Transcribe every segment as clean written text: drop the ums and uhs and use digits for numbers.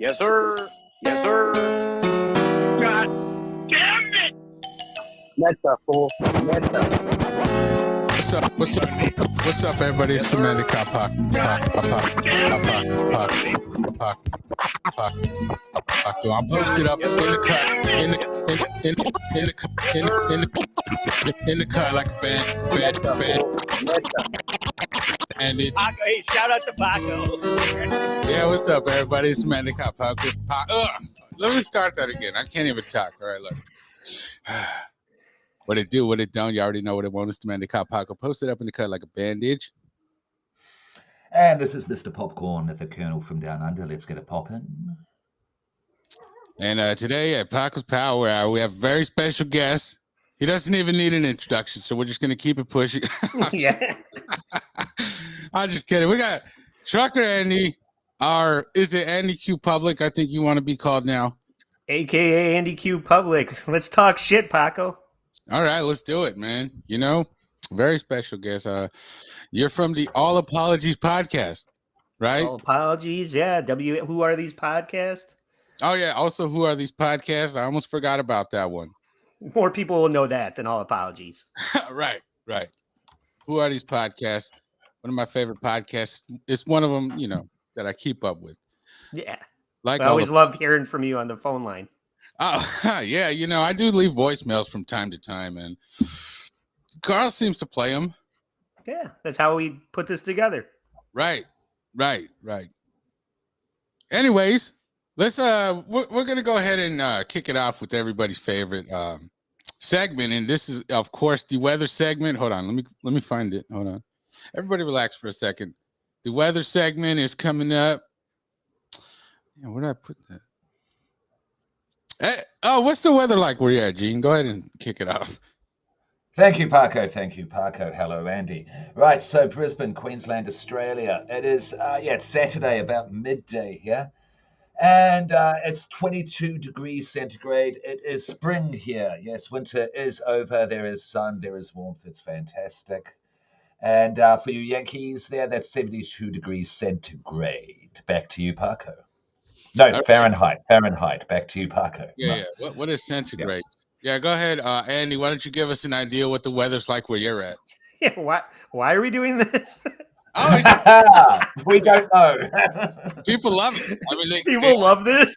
Yes, sir. Yes, sir. God damn it! Netta, fool. Netta. What's up, everybody? It's the Man Cop Paco. I'm posted up in the cut, in the cut like a band. And it. Paco, hey, shout out to Paco. Yeah, what's up, everybody? It's Man Cop Paco. Let me start that again. I can't even talk. All right, look. What it do, what it don't, you already know what it wants. It's the Man Cop Paco. Posted up in the cut like a bandage. And this is Mr. Popcorn, the Colonel from Down Under. Let's get a pop in. And today at Paco's Power Hour, we have a very special guest. He doesn't even need an introduction, so we're just going to keep it pushing. Yeah. I'm just kidding. We got Trucker Andy, is it Andy Q Public? I think you want to be called now. AKA Andy Q Public. Let's talk shit, Paco. All right, let's do it, man. You know, very special guest. You're from the All Apologies podcast, right? All apologies, yeah. Who are these podcasts? Oh, yeah. Also, who are these podcasts? I almost forgot about that one. More people will know that than All Apologies. Right. Who are these podcasts? One of my favorite podcasts. It's one of them, that I keep up with. Yeah. Like I always love hearing from you on the phone line. Oh, yeah. I do leave voicemails from time to time, and Karl seems to play them. Yeah, that's how we put this together. Right. Anyways, let's we're gonna go ahead and kick it off with everybody's favorite segment, and this is, of course, the weather segment. Hold on, let me find it. Hold on, everybody, relax for a second. The weather segment is coming up. Yeah, where did I put that? Hey, what's the weather like where you're at, Gene? Go ahead and kick it off. Thank you, Paco. Hello, Andy. Right, so Brisbane, Queensland, Australia. It is, it's Saturday about midday here. And it's 22 degrees centigrade. It is spring here. Yes, winter is over. There is sun. There is warmth. It's fantastic. And for you Yankees there, that's 72 degrees centigrade. Back to you, Paco. No, okay. Fahrenheit. Back to you, Paco. Yeah. What is centigrade? Yeah, go ahead, Andy. Why don't you give us an idea what the weather's like where you're at? Yeah, why are we doing this? We don't know. People love it. I mean, people love this.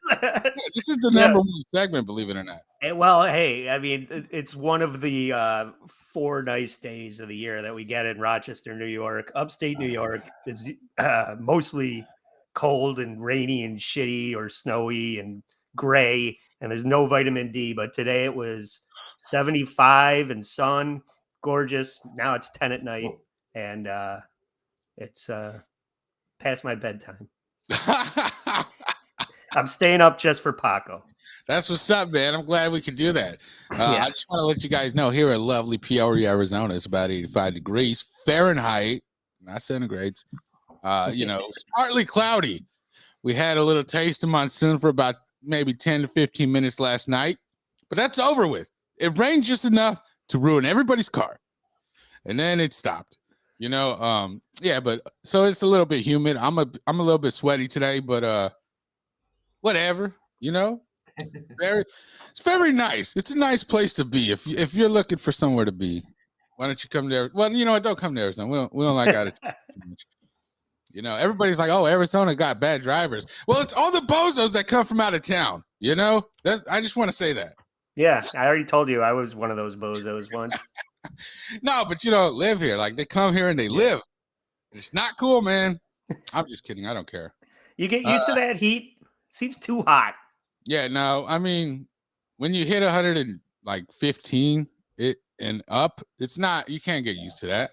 This is the number one segment, believe it or not. Well, hey, I mean, it's one of the 4 nice days of the year that we get in Rochester, New York. Upstate New York is mostly cold and rainy and shitty or snowy and gray, and there's no vitamin D. But today it was 75 and sun, gorgeous. Now it's 10 at night, and it's past my bedtime. I'm staying up just for Paco. That's what's up, man. I'm glad we could do that. I just want to let you guys know here in lovely Peoria, Arizona, it's about 85 degrees Fahrenheit, not centigrades. It's partly cloudy. We had a little taste of monsoon for about maybe 10 to 15 minutes last night, but that's over with. It rained just enough to ruin everybody's car, and then it stopped. But so it's a little bit humid. I'm a little bit sweaty today, but whatever. It's very nice. It's a nice place to be if you're looking for somewhere to be. Why don't you come there? Well, don't come to Arizona. We don't like out of town too much. Everybody's like, oh, Arizona got bad drivers. Well, it's all the bozos that come from out of town. I just want to say that. Yeah, I already told you I was one of those bozos once. No, but you don't live here. Like, they come here and they live. It's not cool, man. I'm just kidding. I don't care. You get used to that heat. It seems too hot. Yeah, no. I mean, when you hit 115 and up, it's not. You can't get used to that.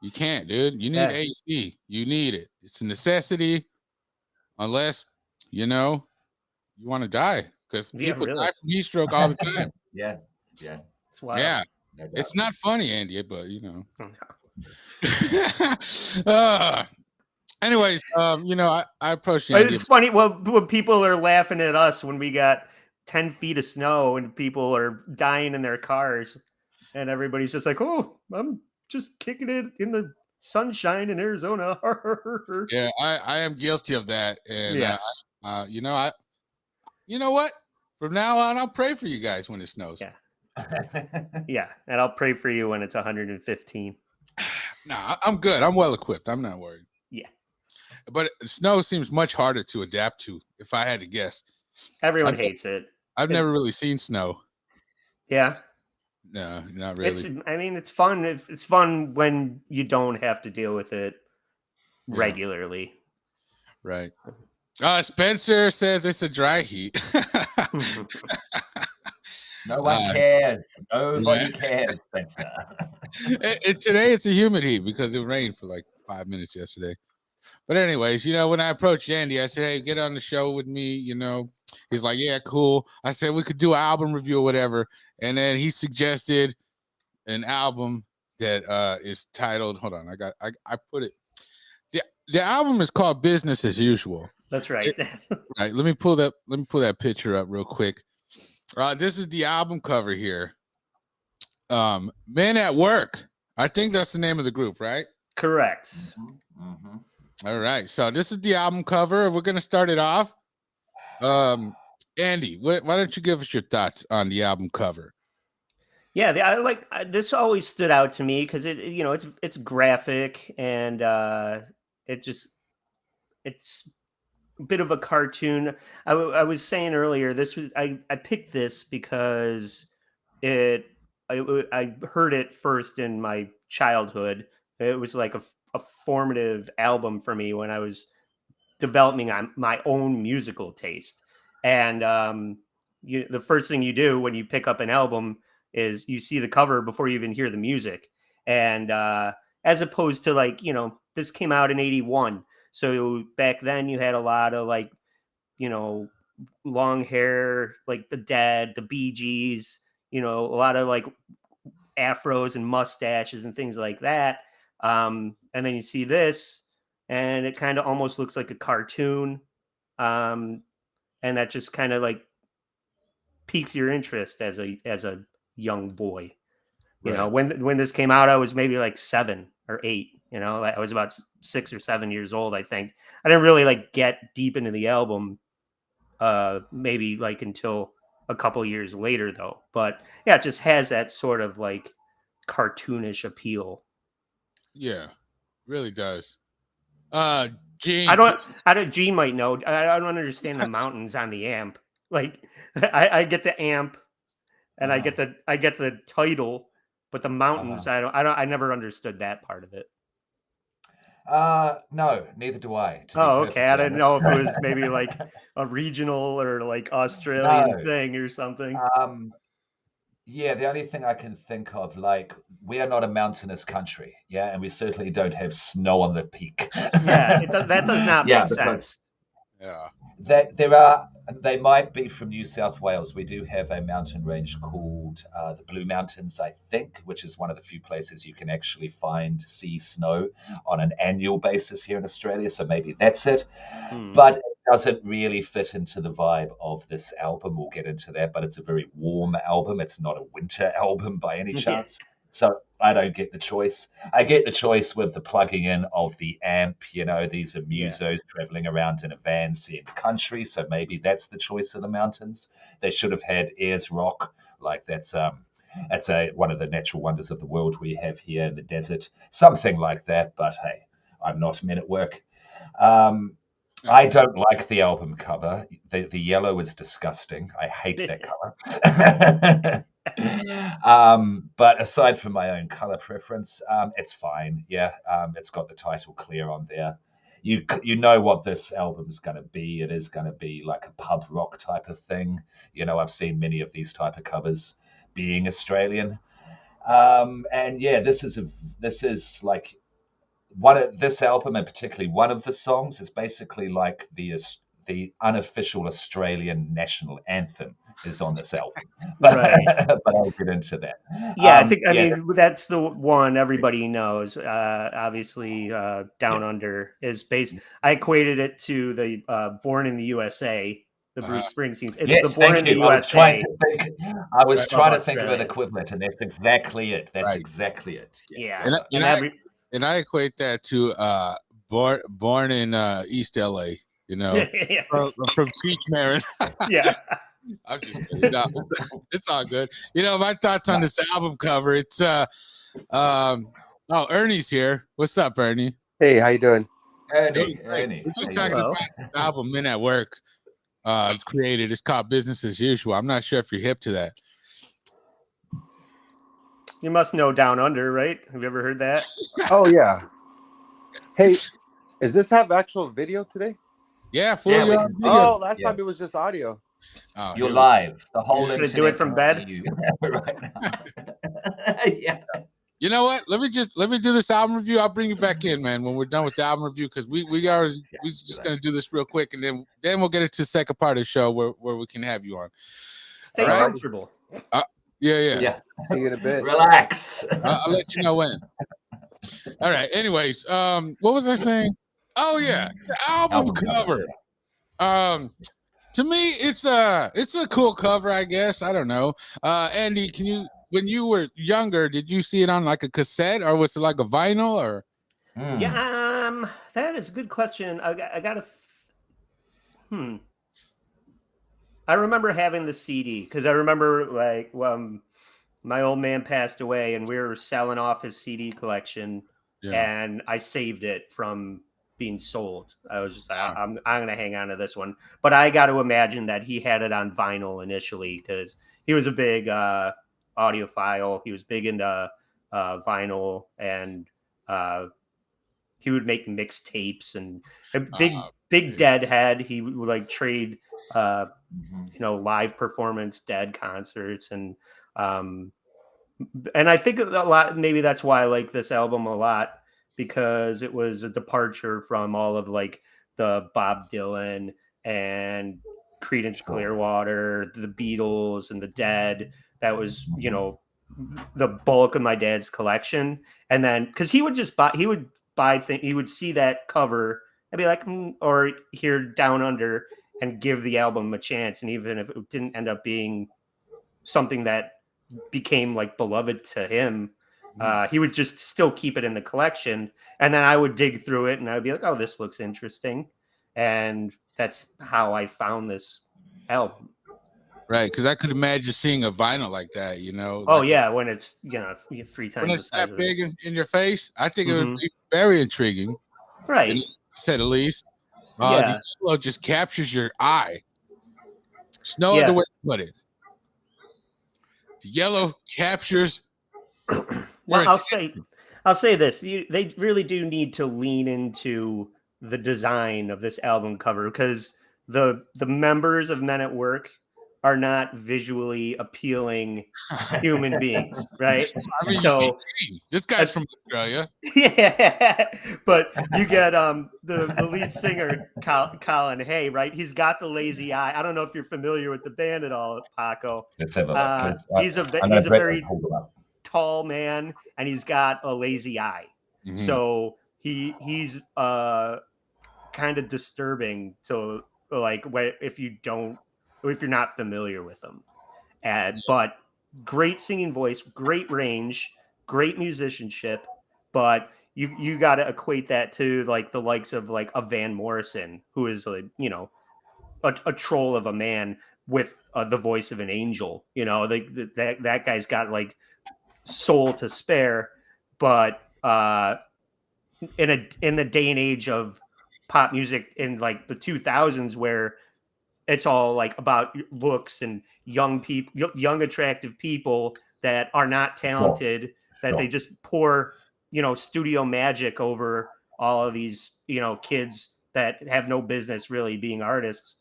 You can't, dude. You need AC. You need it. It's a necessity, unless you want to die, because people die from heat stroke all the time. Yeah. It's wild. Yeah. It's not funny, Andy, but anyways, I approached Andy. It's funny. Well, when people are laughing at us when we got 10 feet of snow and people are dying in their cars, and everybody's just like, "Oh, I'm just kicking it in the sunshine in Arizona. Yeah, I am guilty of that. And Yeah. you know what? From now on, I'll pray for you guys when it snows. Yeah. Yeah, and I'll pray for you when it's 115. Nah, I'm good. I'm well equipped. I'm not worried. Yeah. But snow seems much harder to adapt to, if I had to guess. Everyone hates it. I've never really seen snow. Yeah. No, not really. It's fun. It's fun when you don't have to deal with it regularly. Right. Spencer says it's a dry heat. No one cares. Nobody cares, Spencer. Today it's a humid heat because it rained for like 5 minutes yesterday. But anyways, when I approached Andy, I said, hey, get on the show with me. He's like, yeah, cool. I said we could do an album review or whatever. And then he suggested an album that is titled, hold on, I put it. The album is called Business as Usual. That's right. Right. Let me pull that picture up real quick. This is the album cover here. Men at Work. I think that's the name of the group, right? Correct. Mm-hmm. All right. So this is the album cover. We're gonna start it off. Andy, why don't you give us your thoughts on the album cover? Yeah, this always stood out to me because it's graphic and it's a bit of a cartoon. I was saying earlier, I picked this because I heard it first in my childhood. It was like a formative album for me when I was developing my own musical taste. And the first thing you do when you pick up an album is you see the cover before you even hear the music. And as opposed to this came out in 81. So back then you had a lot of long hair, like the Dead, the Bee Gees, a lot of afros and mustaches and things like that. And then you see this and it kind of almost looks like a cartoon. And that just kind of piques your interest as a young boy. Right. When this came out, I was maybe 7 or 8. I was about 6 or 7 years old, I think. I didn't really get deep into the album, maybe until a couple years later, though. But yeah, it just has that sort of cartoonish appeal. Yeah, really does. Gene, Gene might know. I don't understand the mountains on the amp. I get the amp, and I get the title, but the mountains, I never understood that part of it. No, neither do I. Okay. I didn't know if it was maybe a regional or Australian thing or something. Yeah, the only thing I can think of, we are not a mountainous country, yeah, and we certainly don't have snow on the peak. Yeah, that does not make sense. Yeah. They might be from New South Wales. We do have a mountain range called the Blue Mountains, I think, which is one of the few places you can actually see snow on an annual basis here in Australia. So maybe that's it. But it doesn't really fit into the vibe of this album. We'll get into that, but it's a very warm album. It's not a winter album by any chance. So I don't get the choice. I get the choice with the plugging in of the amp. These are musos traveling around in a van seeing the country. So maybe that's the choice of the mountains. They should have had Ayers Rock. That's one of the natural wonders of the world we have here in the desert. Something like that. But hey, I'm not Men at Work. I don't like the album cover. The yellow is disgusting. I hate that color. But aside from my own color preference, it's fine. Yeah, it's got the title clear on there. You know what this album is going to be. It is going to be like a pub rock type of thing. I've seen many of these type of covers, being Australian. And yeah, this is this album, and particularly one of the songs, is basically like the unofficial Australian national anthem is on this album. But I'll get into that. Yeah, I mean that's the one everybody knows. Obviously, Down Under is based. I equated it to the Born in the USA, the Bruce Springsteen. It's the Born in the USA. I was trying to think of an equivalent, and that's exactly it. That's exactly it. Yeah. and I equate that to born in East LA, you know, from Peach Marin. Yeah. I'm just kidding. No, it's all good. You know, my thoughts on this album cover. It's Ernie's here. What's up, Ernie? Hey, how you doing? Ernie, We're just how you talking Hello. about this album Men at Work created. It's called Business as Usual. I'm not sure if you're hip to that. You must know Down Under, right? Have you ever heard that? Oh yeah. Hey, does this have actual video today? Yeah, Yeah, we on can- video. Oh, last Yeah. time it was just audio. Oh, You're here we- live. The whole just gonna internet do it from can bed? see you right now. Yeah. You know what? Let me do this album review. I'll bring you back in, man, when we're done with the album review, because we're just gonna do this real quick, and then we'll get into the second part of the show where we can have you on. Stay All right. comfortable. Yeah. See you in a bit. Relax. I'll let you know when. All right. Anyways, what was I saying? Oh yeah, the album cover. To me, it's a cool cover, I guess. I don't know. Andy, when you were younger, did you see it on like a cassette, or was it like a vinyl, or? Yeah, that is a good question. I got to. I remember having the CD because I remember like my old man passed away and we were selling off his CD collection, and I saved it from being sold. I was just like, I'm gonna hang on to this one, but I got to imagine that he had it on vinyl initially because he was a big audiophile. He was big into vinyl, and he would make mixtapes and a big Deadhead. He would like trade live performance Dead concerts, and I think a lot, maybe that's why I like this album a lot, because it was a departure from all of like the Bob Dylan and Creedence Clearwater, the Beatles and the Dead. That was, the bulk of my dad's collection. And then, because he would buy things, he would see that cover and be like, or hear Down Under and give the album a chance. And even if it didn't end up being something that became like beloved to him, he would just still keep it in the collection. And then I would dig through it and I would be like, oh, this looks interesting. And that's how I found this album. Right, because I could imagine seeing a vinyl like that, Oh, like yeah, when it's, 3 times when the it's size that of big it. in your face. I think it would be very intriguing, Right. said at least. Yeah. The yellow just captures your eye. There's no other way to put it. The yellow captures. Well, I'll say this: they really do need to lean into the design of this album cover, because the members of Men at Work are not visually appealing human beings, right? I mean, So you see, this guy's from Australia. yeah, but you get the lead singer Colin Hay, right? He's got the lazy eye. I don't know if you're familiar with the band at all, Paco. Let's have a look. He's a very tall man, and he's got a lazy eye. Mm-hmm. So he's kind of disturbing to like if you're not familiar with him. But great singing voice, great range, great musicianship, but you got to equate that to like the likes of like a Van Morrison, who is like, a troll of a man with the voice of an angel. That guy's got like soul to spare, but in the day and age of pop music in like the 2000s, where it's all like about looks and young attractive people that are not talented, that they just pour studio magic over all of these kids that have no business really being artists.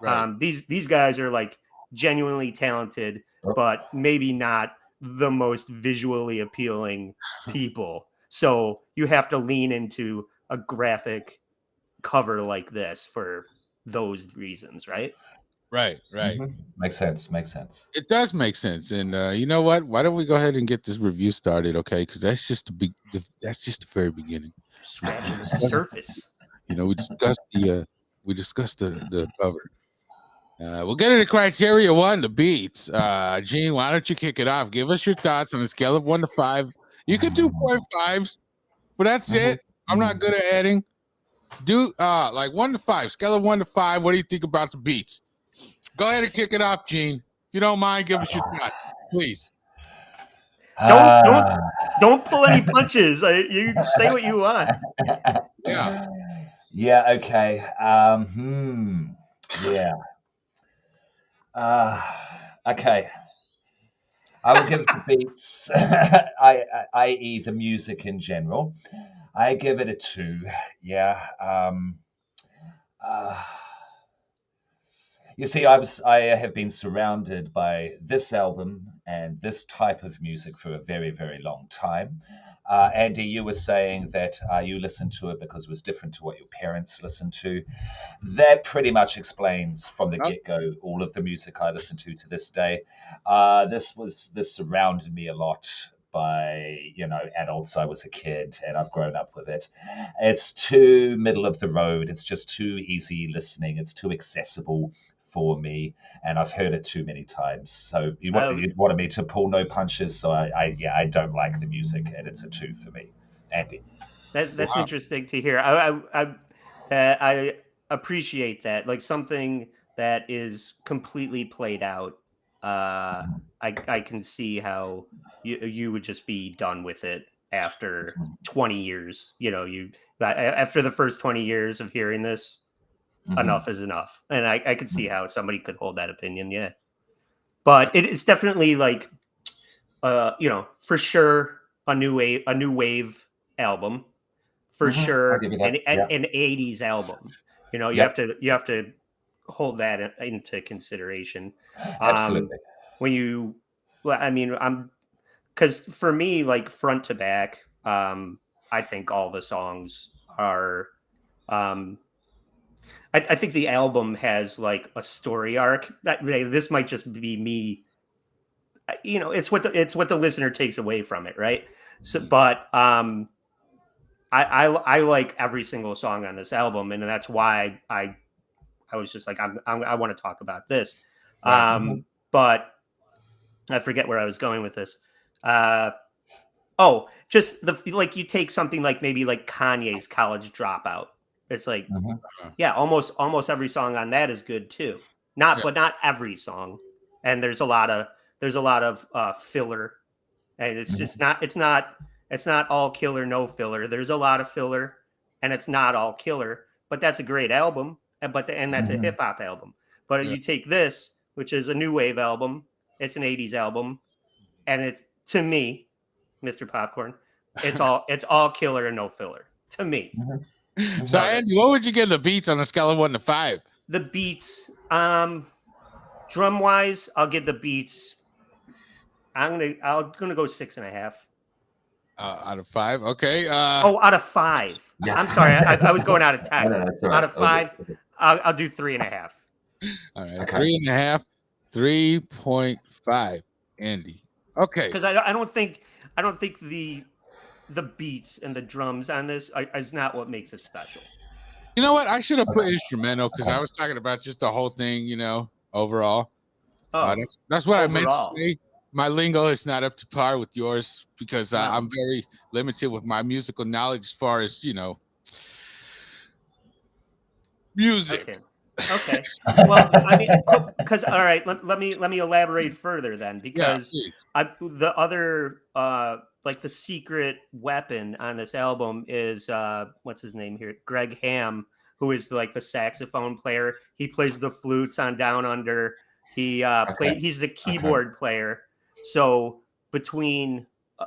Right. These guys are like genuinely talented, but maybe not the most visually appealing people. So you have to lean into a graphic cover like this for those reasons, right? Right. Mm-hmm. Makes sense. It does make sense. And you know what? Why don't we go ahead and get this review started, okay? Because that's just the very beginning. Scratching the surface. We discussed the cover. We'll get into criteria 1, the beats. Gene, why don't you kick it off? Give us your thoughts on a scale of 1 to 5. You could do 0.5s. but that's it. I'm not good at adding. Do like 1 to 5, scale of 1 to 5. What do you think about the beats? Go ahead and kick it off, Gene. If you don't mind, give us your thoughts, please. Don't pull any punches. You say what you want. Yeah. Yeah. Okay. Yeah. Okay. I will give the beats, i.e., the music in general. I give it a 2. Yeah. You see, I have been surrounded by this album and this type of music for a very, very long time. Andy, you were saying that you listened to it because it was different to what your parents listened to. That pretty much explains from the get-go all of the music I listen to this day. This surrounded me a lot by adults. I was a kid and I've grown up with it. It's too middle of the road. It's just too easy listening. It's too accessible for me, and I've heard it too many times. So you wanted me to pull no punches. So I don't like the music, and it's a 2 for me. Andy, that's interesting to hear. I appreciate that. Like something that is completely played out. I can see how you would just be done with it after 20 years. After the first 20 years of hearing this. Enough is enough, and I could see how somebody could hold that opinion. Yeah, but it's definitely like, for sure a new wave album, for sure an 80s album. You have to hold that into consideration. Absolutely. Because for me, like front to back, I think all the songs are. I think the album has like a story arc. This might just be me. It's what the listener takes away from it, right? So, but I like every single song on this album, and that's why I was just like I want to talk about this. Right. But I forget where I was going with this. Just you take something like maybe like Kanye's College Dropout. It's like, almost every song on that is good too. But not every song. And there's a lot of filler, and it's not all killer, no filler. There's a lot of filler, and it's not all killer. But that's a great album, and that's a hip hop album. But you take this, which is a new wave album. It's an 80s album, and it's, to me, Mr. Popcorn, it's all killer and no filler to me. So Andy, what would you give the beats on a scale of 1 to 5? The beats, drum wise, I'll give the beats. I'm gonna go 6.5. Out of 5, okay. Out of 5. Yeah. I'm sorry, I was going out of 10. No, that's all right. Out of 5, okay. I'll do 3.5. All right, okay. 3.5, 3.5. Andy, okay. Because I don't think the beats and the drums on this is not what makes it special. You know what? I should have put instrumental because I was talking about just the whole thing, overall. That's what overall. I meant to say. My lingo is not up to par with yours because I'm very limited with my musical knowledge as far as, music. Okay. Well, because all right, let me elaborate further then, because the other like the secret weapon on this album is what's his name here? Greg Ham, who is like the saxophone player. He plays the flutes on Down Under. He's the keyboard player. So between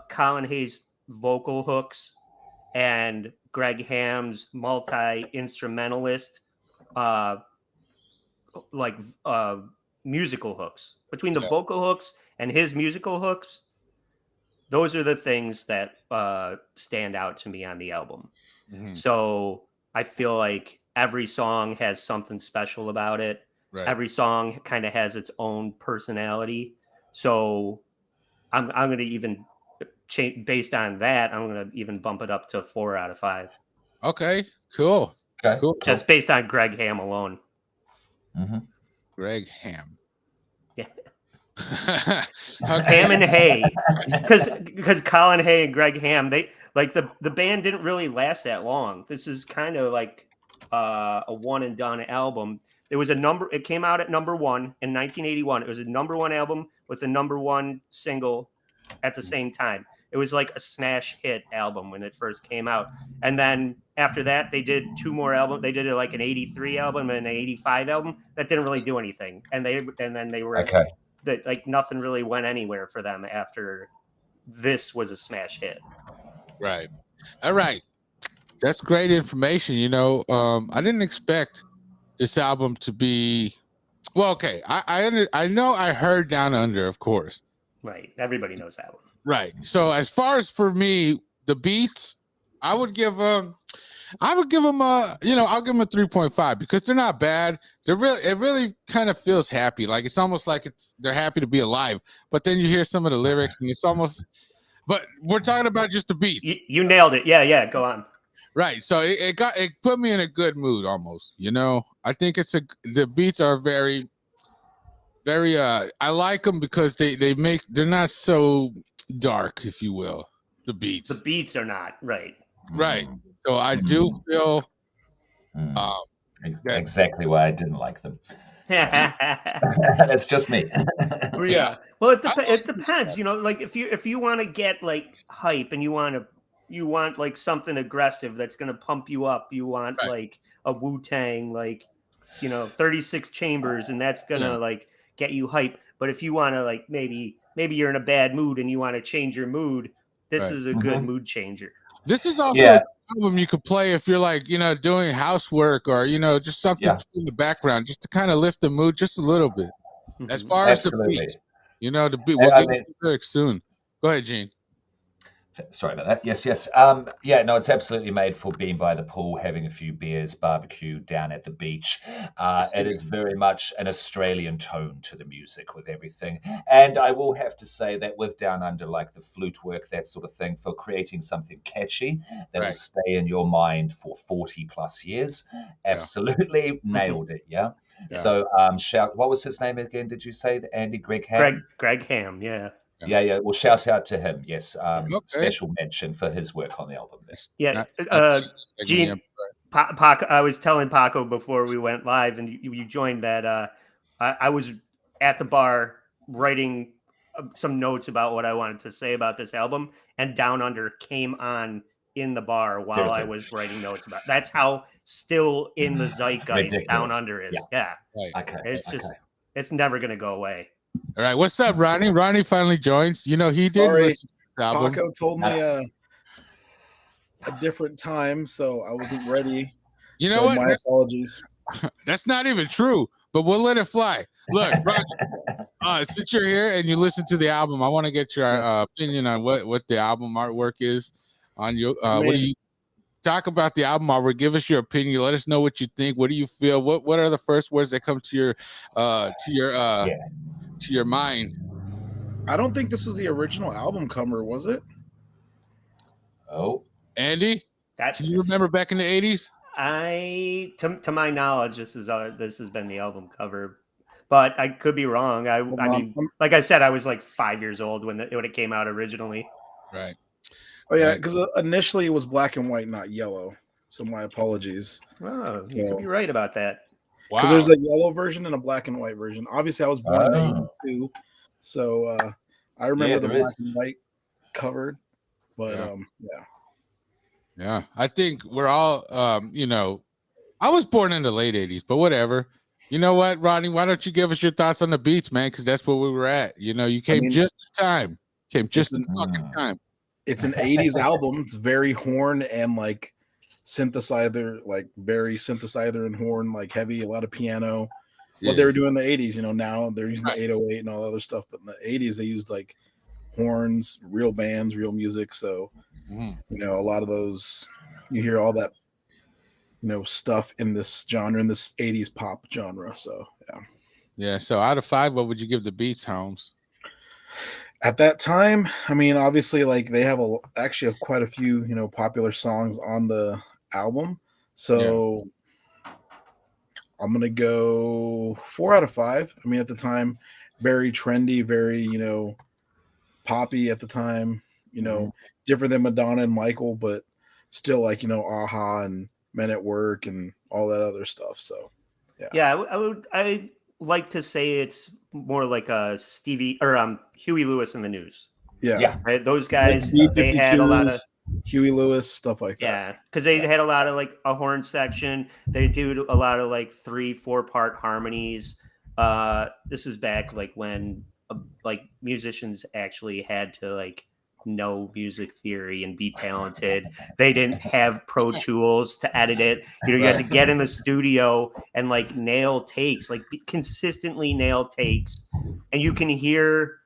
Colin Hayes' vocal hooks and Greg Ham's multi-instrumentalist musical hooks, between the vocal hooks and his musical hooks, those are the things that stand out to me on the album. So I feel like every song has something special about it. Right. Every song kind of has its own personality. So I'm going to even change based on that. I'm going to even bump it up to 4 out of 5. Okay, cool. Okay. Cool. Just based on Greg Ham alone. Greg Ham. Yeah. Ham and Hay, because Colin Hay and Greg Ham, Like the band didn't really last that long. This is kind of like a one and done album. It came out at number 1 in 1981. It was a number 1 album with a number 1 single at the same time. It was like a smash hit album when it first came out. And then after that, they did 2 more albums. They did like an 83 album and an 85 album that didn't really do anything. And then they were Okay. that like nothing really went anywhere for them after this was a smash hit. Right. All right. That's great information. I didn't expect this album to be well. Okay, I know I heard Down Under, of course. Right. Everybody knows that one. Right. So as far as for me, the beats, I would give them I'll give them a 3.5 because they're not bad. It really kind of feels happy. Like it's almost like they're happy to be alive. But then you hear some of the lyrics and it's almost. But we're talking about just the beats. You nailed it. Yeah. Go on. Right. So it put me in a good mood almost. I think the beats are very, very. I like them because they're not so dark, if you will. The beats. The beats are not right. Right. So I do feel exactly why I didn't like them. That's just me. Yeah. Well, it depends. Like if you want to get like hype and you want like something aggressive that's gonna pump you up. You want like a Wu-Tang, like 36 chambers, and that's gonna like get you hype. But if you want to like maybe you're in a bad mood and you want to change your mood, this is a good mood changer. This is also an album you could play if you're like, doing housework or, just something in the background just to kind of lift the mood just a little bit. As far as the beats, the beat, we'll get to lyrics soon. Go ahead, Gene. Sorry about that. Yes. No, it's absolutely made for being by the pool, having a few beers, barbecue down at the beach. It is very much an Australian tone to the music with everything. And I will have to say that with Down Under, like the flute work, that sort of thing, for creating something catchy that will stay in your mind for 40 plus years, absolutely nailed it. Yeah. So what was his name again? Did you say Andy? Greg Ham? Greg Ham. Yeah. Yeah. Well, shout out to him. Yes. Special mention for his work on the album. Yeah. Gene, Paco, I was telling Paco before we went live and you joined that I was at the bar writing some notes about what I wanted to say about this album, and Down Under came on in the bar while Seriously? I was writing notes about it. That's how still in the zeitgeist Ridiculous. Down Under is. Yeah. Right. Okay. It's never going to go away. All right, what's up, Ronnie? Ronnie finally joins. He did listen to the album. Paco told me a different time, so I wasn't ready. You know what? My apologies. That's not even true, but we'll let it fly. Look, Ronnie, since you're here and you listen to the album, I want to get your opinion on what the album artwork is. On your, what do you talk about the album artwork? Give us your opinion. Let us know what you think. What do you feel? What are the first words that come to your mind? I don't think this was the original album cover, was it? Oh, Andy, can you remember back in the 80s? To my knowledge, this has been the album cover, but I could be wrong. I mean, like I said, I was like 5 years old when it came out originally. Right. Oh yeah, because initially it was black and white, not yellow. So my apologies. Oh, you could be right about that. Wow. Because there's a yellow version and a black and white version. Obviously, I was born in the 80s too, so I remember the black and white covered. But yeah, I think we're all, I was born in the late 80s, but whatever. You know what, Rodney? Why don't you give us your thoughts on the beats, man? Because that's where we were at. You came just in time. Just in fucking time. It's an 80s album. It's very horn and like synthesizer, like very synthesizer and horn, like heavy, a lot of piano. What they were doing in the 80s, now they're using the 808 and all other stuff, but in the 80s they used like horns, real bands, real music. So a lot of those, you hear all that stuff in this genre, in this 80s pop genre. So so out of 5, what would you give the beats, Holmes? At that time, I mean, obviously, like they have actually quite a few, popular songs on the album. So I'm gonna go 4 out of 5. I mean, at the time, very trendy, very poppy at the time. you know, different than Madonna and Michael, but still like, you know, Aha and Men at Work and all that other stuff. So yeah, I like to say it's more like a Stevie or Huey Lewis in the News. yeah. Right? Those Like guys, they had a lot of Huey Lewis, stuff like that. yeah, because they had a lot of like a horn section. They do a lot of like 3-4 part harmonies. This is back like when like musicians actually had to like know music theory and be talented. They didn't have Pro Tools to edit it. You know, you had to get in the studio and like nail takes, like consistently nail takes, and you can hear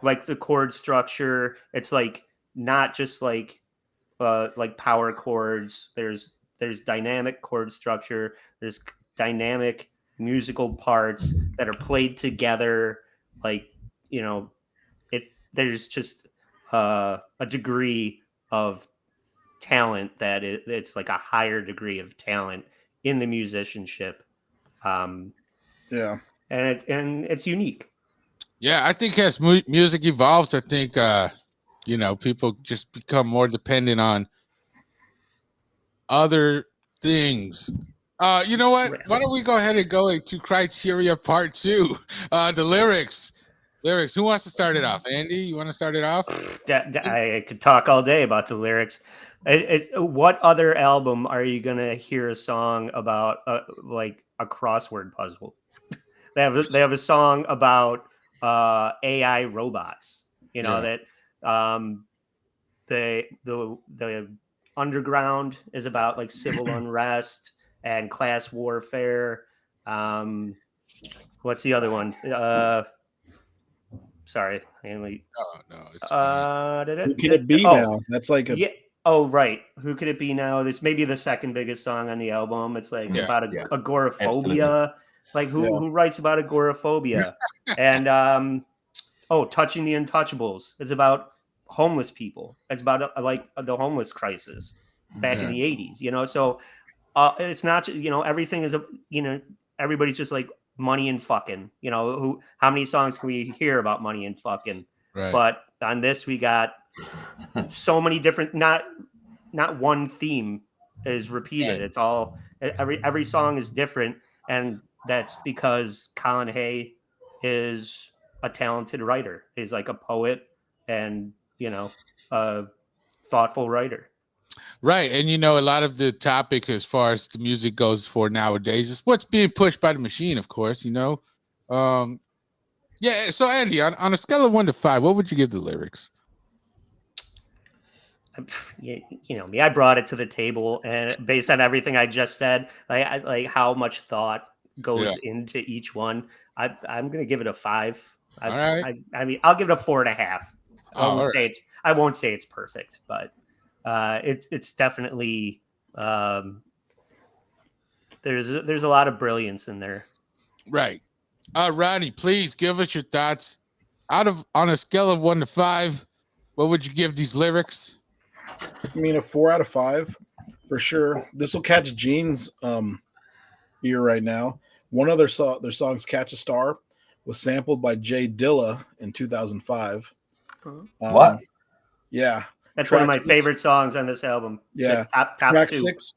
like the chord structure. It's like not just like power chords. There's dynamic chord structure. There's dynamic musical parts that are played together. Like you know, there's just a degree of talent that it's like a higher degree of talent in the musicianship. Yeah, and it's unique. Yeah, I think as music evolves, I think you know, people just become more dependent on other things. You know what? Why don't we go ahead and go into criteria part 2? The lyrics. Lyrics. Who wants to start it off? Andy, you want to start it off? I could talk all day about the lyrics. What other album are you gonna hear a song about like a crossword puzzle? They have a song about AI robots. You know that the underground is about like civil unrest and class warfare. What's the other one? Sorry, Oh no, it's fine. Who Can It Be Now? That's like a Oh right, Who Could It Be Now? This may be the second biggest song on the album. It's like about agoraphobia. Like who writes about agoraphobia? And Touching the Untouchables. It's about homeless people. It's about like the homeless crisis back in the 80s. You know, so it's not everything is everybody's just like money and fucking. You know, how many songs can we hear about money and fucking? Right. But on this, we got so many different. Not one theme is repeated. Right. It's all every song is different, and that's because Colin Hay is a talented writer. He's like a poet, and a thoughtful writer. Right. And you know, a lot of the topic as far as the music goes for nowadays is what's being pushed by the machine, of course, you know. Yeah, so Andy, on a scale of 1 to 5, what would you give the lyrics? You know me, I brought it to the table, and based on everything I just said, like how much thought goes into each one, I'm gonna give it a 5. All right. I mean, I'll give it a 4.5. I won't say it's perfect, but it's definitely there's a lot of brilliance in there. Right. Rodney, please give us your thoughts. On a scale of 1 to 5, what would you give these lyrics? I mean, a 4 out of 5 for sure. This will catch Gene's ear right now. One other their songs, "Catch a Star," was sampled by Jay Dilla in 2005. What? Yeah, that's one of my favorite songs on this album. Yeah, top track 2. 6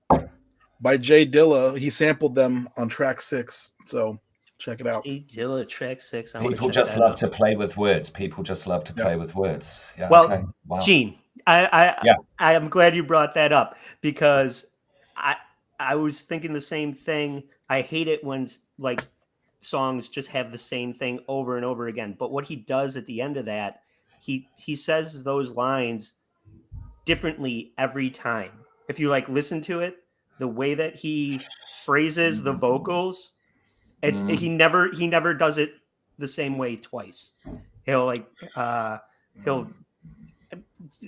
by Jay Dilla. He sampled them on track 6. So check it out. Jay Dilla, track 6. People just love to play with words. People just love to play with words. Yeah. Well, okay. Wow. Gene, I am glad you brought that up, because I was thinking the same thing. I hate it when like songs just have the same thing over and over again. But what he does at the end of that, he says those lines differently every time. If you like listen to it, the way that he phrases the vocals, he never does it the same way twice. He'll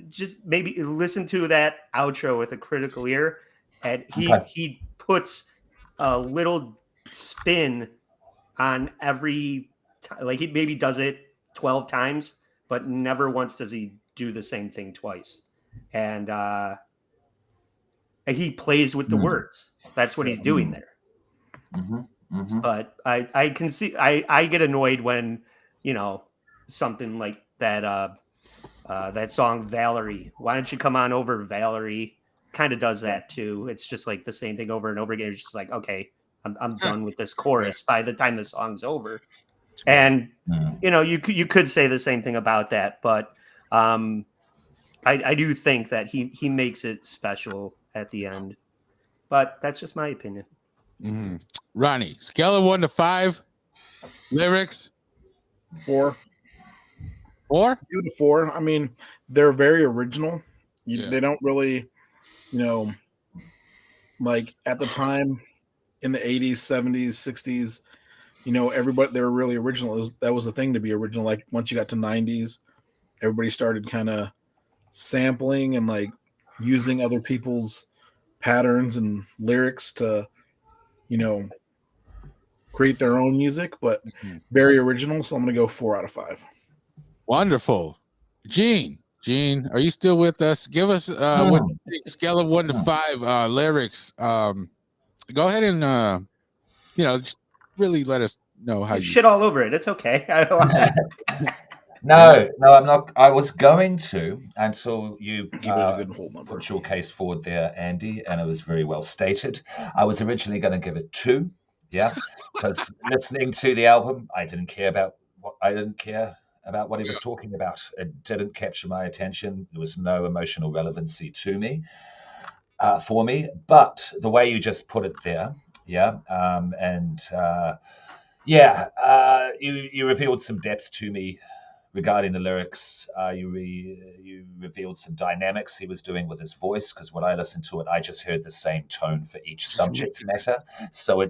just maybe listen to that outro with a critical ear, and he puts a little spin on every like he maybe does it 12 times, but never once does he do the same thing twice. And he plays with the words. That's what he's doing there. But I can see I get annoyed when something like that That song Valerie. Why don't you come on over, Valerie? Kind of does that too. It's just like the same thing over and over again. It's just like, okay, I'm done with this chorus by the time the song's over. And you know, you could say the same thing about that, but I do think that he makes it special at the end. But that's just my opinion. Mm-hmm. Ronnie, scale of 1 to 5, lyrics 4. 4. Give it a 4. I mean, they're very original. They don't really, like at the time in the 80s, 70s, 60s, everybody, they were really original. That was the thing to be original. Like once you got to 90s, everybody started kind of sampling and like using other people's patterns and lyrics to, create their own music, but very original. So I'm going to go 4 out of 5. Wonderful. Gene, are you still with us? Give us what scale of 1 to 5 lyrics. Go ahead and just really let us know how you shit all over it. It's okay. No, I'm not. I was going to until you Give it a good whole number. put your case forward there, Andy, and it was very well stated. I was originally going to give it 2, because listening to the album, I didn't care about what he was talking about. It didn't capture my attention. There was no emotional relevancy to me, for me. But the way you just put it there, you revealed some depth to me regarding the lyrics. You revealed some dynamics he was doing with his voice, because when I listened to it, I just heard the same tone for each subject matter. So he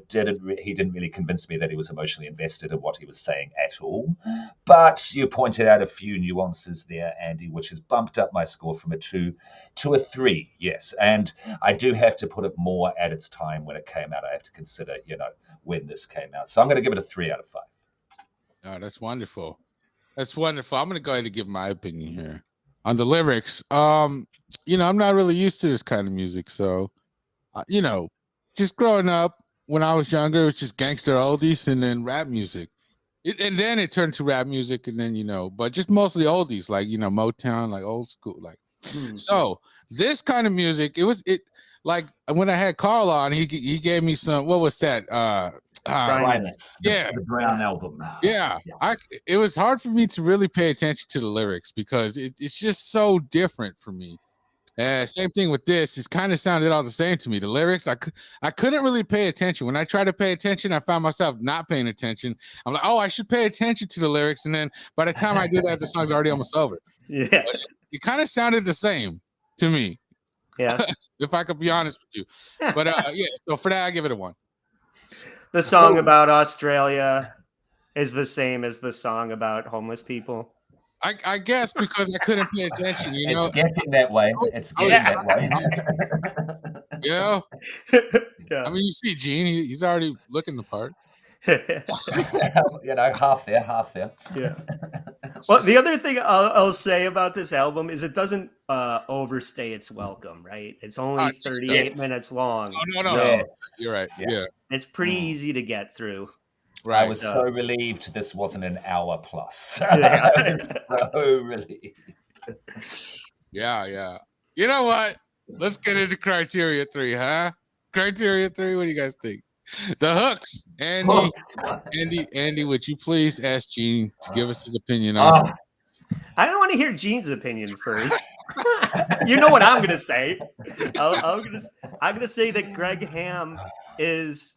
didn't really convince me that he was emotionally invested in what he was saying at all. But you pointed out a few nuances there, Andy, which has bumped up my score from a 2 to a 3. Yes, and I do have to put it more at its time when it came out. I have to consider, when this came out. So I'm going to give it a 3 out of 5. Oh, that's wonderful. That's wonderful. I'm going to go ahead and give my opinion here on the lyrics. I'm not really used to this kind of music. So, just growing up when I was younger, it was just gangster oldies and then rap music. And then it turned to rap music, and then, but just mostly oldies, like, Motown, like old school. Like, so this kind of music, like when I had Karl on, he gave me some, what was that? The Brown album. Yeah. It was hard for me to really pay attention to the lyrics because it's just so different for me. Same thing with this. It kind of sounded all the same to me. The lyrics, I couldn't really pay attention. When I tried to pay attention, I found myself not paying attention. I'm like, oh, I should pay attention to the lyrics. And then by the time I do that, the song's already almost over. Yeah. But it kind of sounded the same to me. Yeah. If I could be honest with you. But so for that, I give it a 1. The song about Australia is the same as the song about homeless people. I guess because I couldn't pay attention, It's getting that way. It's getting that way. Yeah. I mean, you see Gene, he's already looking the part. Half there. Yeah. Well, the other thing I'll say about this album is it doesn't overstay its welcome, right? It's only 38 minutes long. Oh, no. So you're right. Yeah. it's pretty easy to get through. Right. I was so relieved this wasn't an hour plus. Yeah. I was so relieved. Yeah. You know what? Let's get into criteria 3, huh? Criteria 3, what do you guys think? The hooks. Andy, would you please ask Gene to give us his opinion on it? I don't want to hear Gene's opinion first. You know what I'm going to say. I'm going to say that Greg Ham is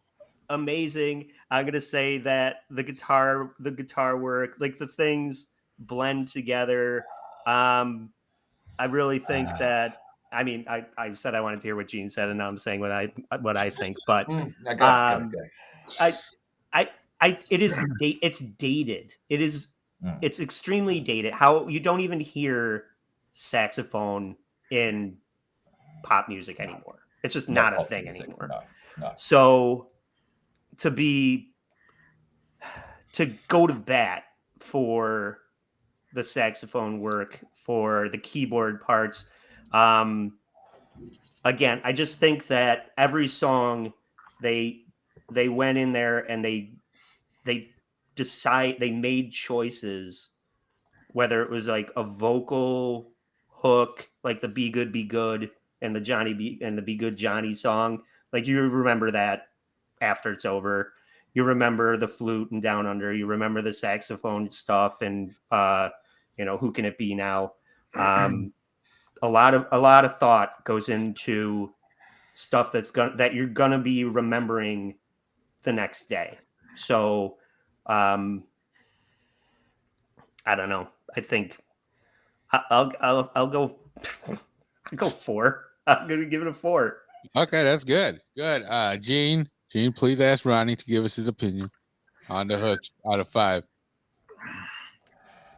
amazing. I'm going to say that the guitar work, like the things blend together. I really think that, I mean, I said I wanted to hear what Gene said, and now I'm saying what I think, but it's dated. It's extremely dated. How you don't even hear saxophone in pop music anymore. It's just not a thing anymore. No. So to go to bat for the saxophone work, for the keyboard parts, again, I just think that every song they went in there and they made choices whether it was like a vocal hook, like the Be Good and the Be Good Johnny song. Like you remember that after it's over. You remember the flute and Down Under. You remember the saxophone stuff and Who Can It Be Now? A lot of thought goes into stuff that you're gonna be remembering the next day. So I don't know. I think I'll go I'll go 4. I'm gonna give it a 4. Okay, that's good. Good. Gene, please ask Ronnie to give us his opinion on the Hooks out of 5.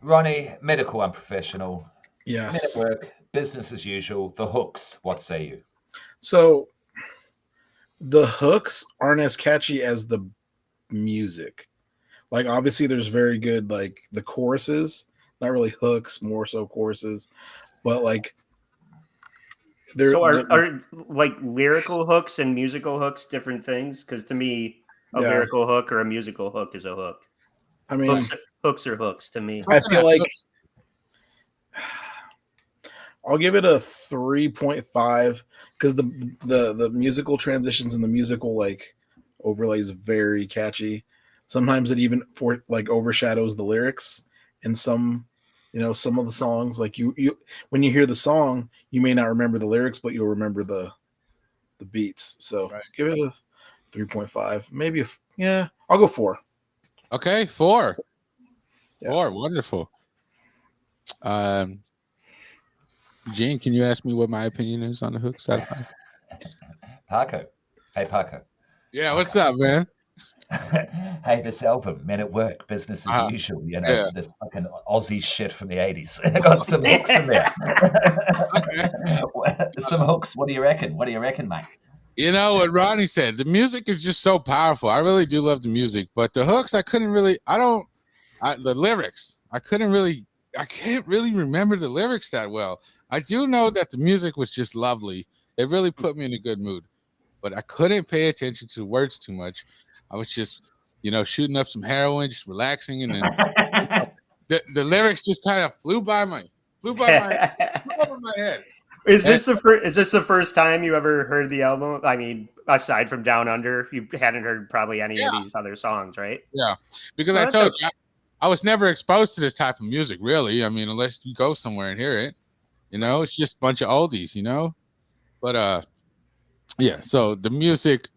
Ronnie, medical unprofessional. Yes. Men at work, business as usual. The Hooks, what say you? So the hooks aren't as catchy as the music. Like obviously there's very good like the choruses, not really hooks, more so choruses, but like so are like lyrical hooks and musical hooks different things? Because to me, a lyrical hook or a musical hook is a hook. I mean, hooks are hooks to me. I feel like I'll give it a 3.5 because the musical transitions and the musical like overlays very catchy. Sometimes it even overshadows the lyrics in some of the songs. Like you when you hear the song, you may not remember the lyrics, but you'll remember the beats. So give it a 3.5, maybe I'll go 4. Okay, 4. Yeah. 4, wonderful. Gene, can you ask me what my opinion is on the Hooks out of 5? Paco. Hey, Paco. Yeah, what's up, man? Hey, this album, Men at Work, business as usual. This fucking Aussie shit from the 80s. Got some hooks in there. Some hooks. What do you reckon? What do you reckon, mate? You know what Ronnie said. The music is just so powerful. I really do love the music, but the hooks, I couldn't really. The lyrics, I can't really remember the lyrics that well. I do know that the music was just lovely. It really put me in a good mood, but I couldn't pay attention to the words too much. I was just, shooting up some heroin, just relaxing, and then the lyrics just kind of flew over my head. Is this the first time you ever heard the album? I mean, aside from Down Under, you hadn't heard probably any of these other songs, right? Yeah, because I told you, I was never exposed to this type of music, really. I mean, unless you go somewhere and hear it, it's just a bunch of oldies, But so the music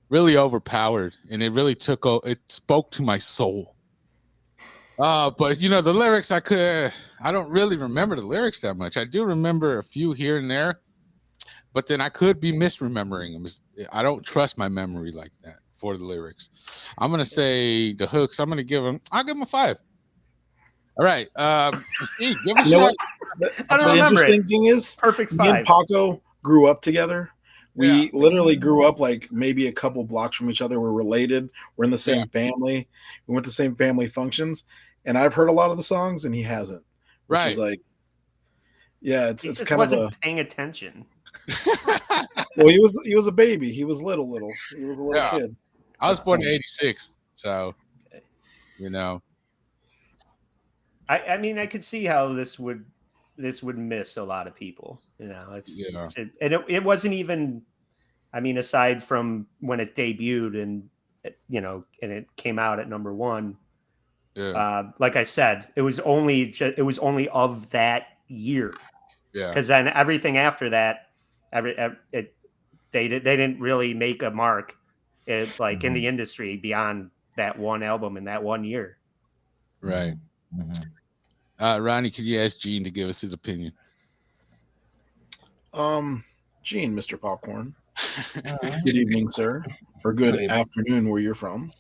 really overpowered, and it really it spoke to my soul. But the lyrics, I don't really remember the lyrics that much. I do remember a few here and there, but then I could be misremembering them. I don't trust my memory like that for the lyrics. I'm gonna say the hooks. I'll give them a 5. All right, Steve, give us what? The interesting thing is, perfect 5. Me and Paco grew up together. We literally grew up like maybe a couple blocks from each other. We're related. We're in the same family. We went to the same family functions. And I've heard a lot of the songs, and he hasn't. Which is like, it's kind of paying attention. Well, he was a baby. He was little. He was a little kid. I was born in '86, so I mean, I could see how this would miss a lot of people. It wasn't even. I mean, aside from when it debuted and it came out at number 1. Yeah. Like I said, it was only of that year. Yeah. Because then everything after that, they didn't really make a mark, in the industry beyond that one album in that 1 year. Right. Mm-hmm. Ronnie, can you ask Gene to give us his opinion? Gene, Mr. Popcorn. Good evening, sir, or good afternoon, where you're from.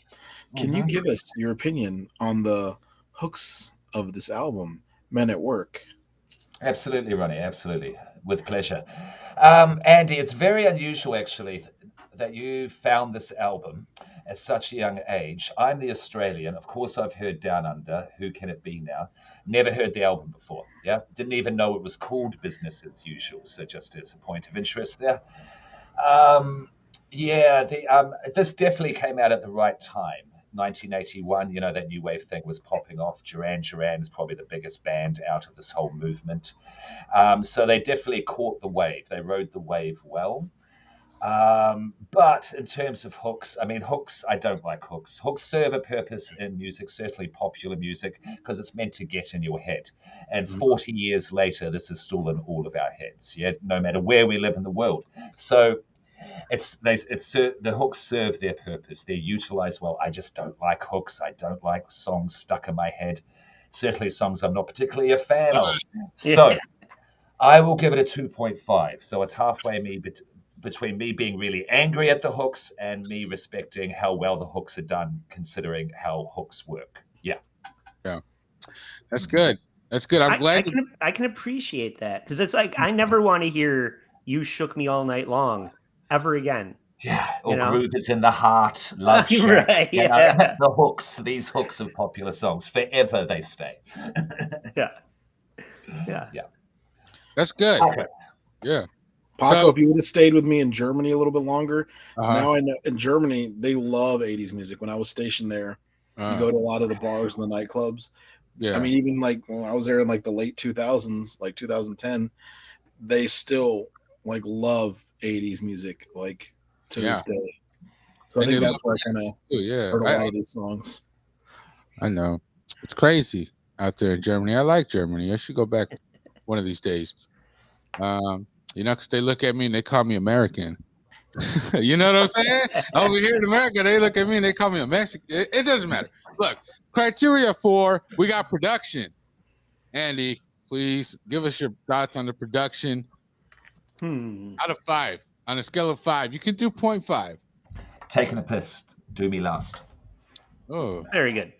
Can you give us your opinion on the hooks of this album, Men at Work? Absolutely, Ronnie. Absolutely. With pleasure. Andy, it's very unusual, actually, that you found this album at such a young age. I'm the Australian. Of course, I've heard Down Under, Who Can It Be Now? Never heard the album before. Yeah. Didn't even know it was called Business as Usual. So just as a point of interest there. This definitely came out at the right time. 1981, that new wave thing was popping off. Duran Duran is probably the biggest band out of this whole movement. So they definitely caught the wave. They rode the wave well. But in terms of hooks, I don't like hooks. Hooks serve a purpose in music, certainly popular music, because it's meant to get in your head. And 40 years later, this is still in all of our heads, no matter where we live in the world. So the hooks serve their purpose. They're utilized well. I just don't like hooks. I don't like songs stuck in my head. Certainly songs I'm not particularly a fan of. So I will give it a 2.5. So it's halfway between me being really angry at the hooks and me respecting how well the hooks are done, considering how hooks work. Yeah. That's good. I'm glad I can appreciate that, because it's like I never want to hear "You Shook Me All Night Long" ever again. Yeah, or Groove is in the Heart, Love Shack. Right, The hooks, these hooks of popular songs, forever they stay. Yeah. That's good. Okay. Yeah. Paco, if you would have stayed with me in Germany a little bit longer, Uh-huh. now I know in Germany they love 80s music. When I was stationed there, you go to a lot of the bars and the nightclubs. Yeah. I mean, even like when I was there in like the late 2000s, like 2010, they still like love 80s music like to this day. So I think that's why I kind of heard a lot of these songs. I know. It's crazy out there in Germany. I like Germany. I should go back one of these days. Because they look at me and they call me American. You know what I'm saying? Over here in America, they look at me and they call me a Mexican. It doesn't matter. Look, criteria 4, we got production. Andy, please give us your thoughts on the production. Out of 5, on a scale of 5, you can do 0.5. Taking a piss. Do me last. Oh, very good.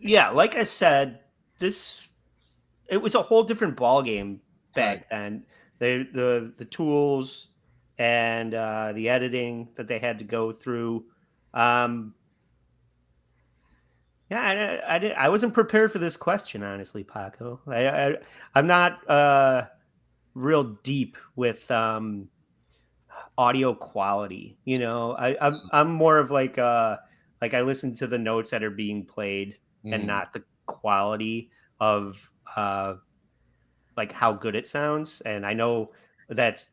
Yeah, like I said, it was a whole different ball game back then. The tools and the editing that they had to go through. I wasn't prepared for this question, honestly, Paco. I'm not real deep with audio quality. I'm more of like I listen to the notes that are being played and not the quality of like how good it sounds. And I know that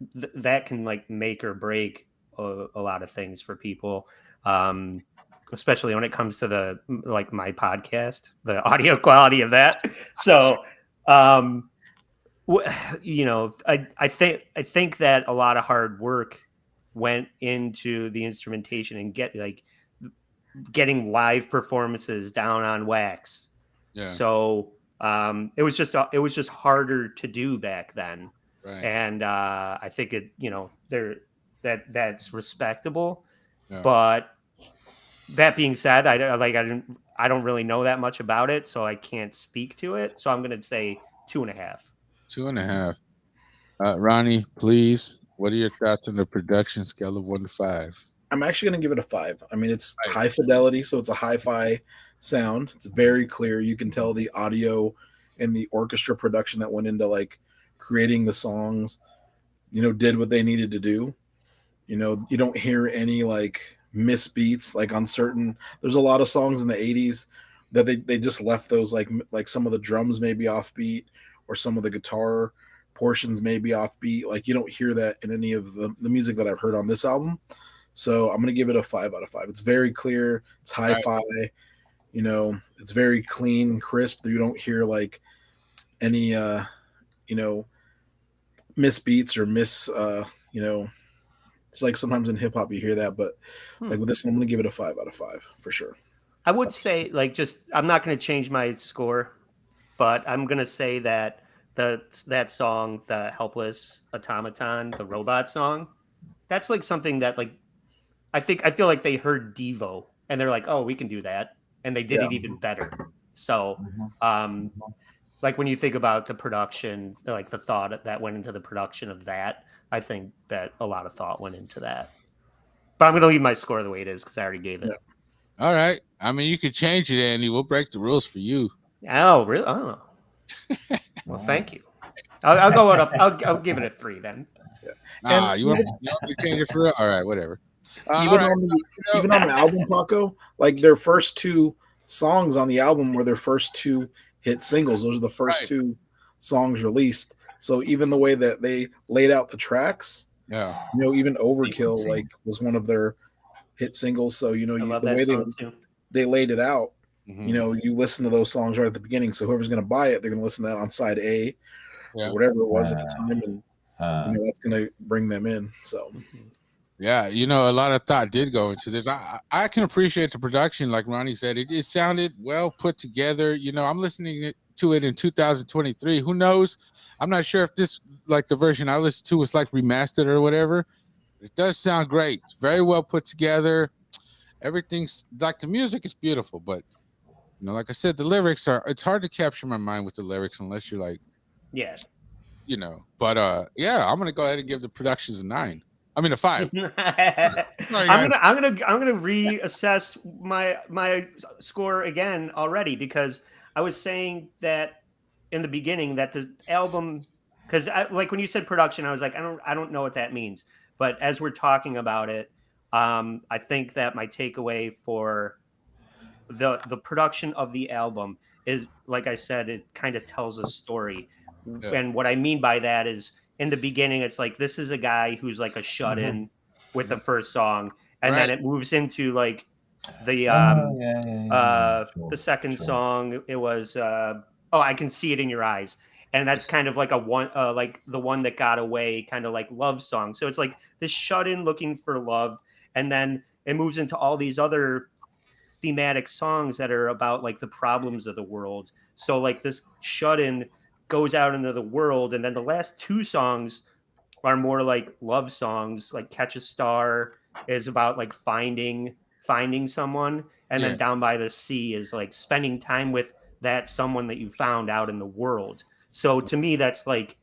can like make or break a lot of things for people, especially when it comes to my podcast, the audio quality of that. So I think that a lot of hard work went into the instrumentation and getting live performances down on wax. Yeah. So it was just harder to do back then. Right. And I think that's respectable. Yeah. But that being said, I don't really know that much about it, so I can't speak to it. So I'm going to say 2.5. 2.5. Ronnie, please. What are your thoughts on the production scale of 1 to 5? I'm actually going to give it a 5. I mean, it's high fidelity, so it's a hi-fi sound. It's very clear. You can tell the audio and the orchestra production that went into like creating the songs, did what they needed to do. You don't hear any like misbeats like on certain. There's a lot of songs in the 80s that they just left those like some of the drums may be offbeat or some of the guitar portions may be offbeat. Like you don't hear that in any of the music that I've heard on this album. So I'm going to give it a 5 out of 5. It's very clear. It's hi-fi. It's very clean, crisp. You don't hear like any, misbeats or it's like sometimes in hip hop you hear that, but like with this one, I'm going to give it a 5 out of 5 for sure. I would say I'm not going to change my score, but I'm going to say that that song, the Helpless Automaton, the robot song, that's like something that like, I feel like they heard Devo and they're like, oh, we can do that. And they did it even better. So, like when you think about the production, like the thought that went into the production of that, I think that a lot of thought went into that. But I'm going to leave my score the way it is because I already gave it. All right. I mean, you could change it, Andy. We'll break the rules for you. Oh, really? Oh. Well, thank you. I'll go up. I'll give it a 3 then. You want me to change it for real? All right, whatever. Even all right, on so, the even on the album, Paco, like their first two songs on the album were their first two hit singles. Those are the first right. two songs released. So even the way that they laid out the tracks, Yeah. even Overkill Sequencing. like was one of their hit singles. So I love the that way song too. they laid it out, Mhm. you listen to those songs right at the beginning. So whoever's going to buy it, they're going to listen to that on side A Yeah. or whatever it was at the time, and that's going to bring them in. So Yeah, a lot of thought did go into this. I can appreciate the production, like Ronnie said. It sounded well put together. I'm listening to it in 2023. Who knows? I'm not sure if this, like the version I listened to, was like remastered or whatever. It does sound great. It's very well put together. Everything's like the music is beautiful, but like I said, the lyrics it's hard to capture my mind with the lyrics unless you're like, Yeah. But yeah, I'm gonna go ahead and give the productions a 9. I mean a 5. Sorry, I'm guys. gonna reassess my score again already, because I was saying that in the beginning that the album, because like when you said production, I was like, I don't know what that means. But as we're talking about it, I think that my takeaway for the production of the album is, like I said, it kind of tells a story. Yeah. And what I mean by that is, in the beginning, it's like this is a guy who's like a shut-in with the first song, and then Right. it moves into like the Sure, the second sure. song. It was oh, I Can See It in Your Eyes, and that's kind of like a one like the one that got away, kind of like love song. So it's like this shut-in looking for love, and then it moves into all these other thematic songs that are about like the problems of the world. So like this shut-in goes out into the world, and then the last two songs are more like love songs. Like Catch a Star is about like finding someone, and Yeah. then Down by the Sea is like spending time with that someone that you found out in the world. So to me, that's like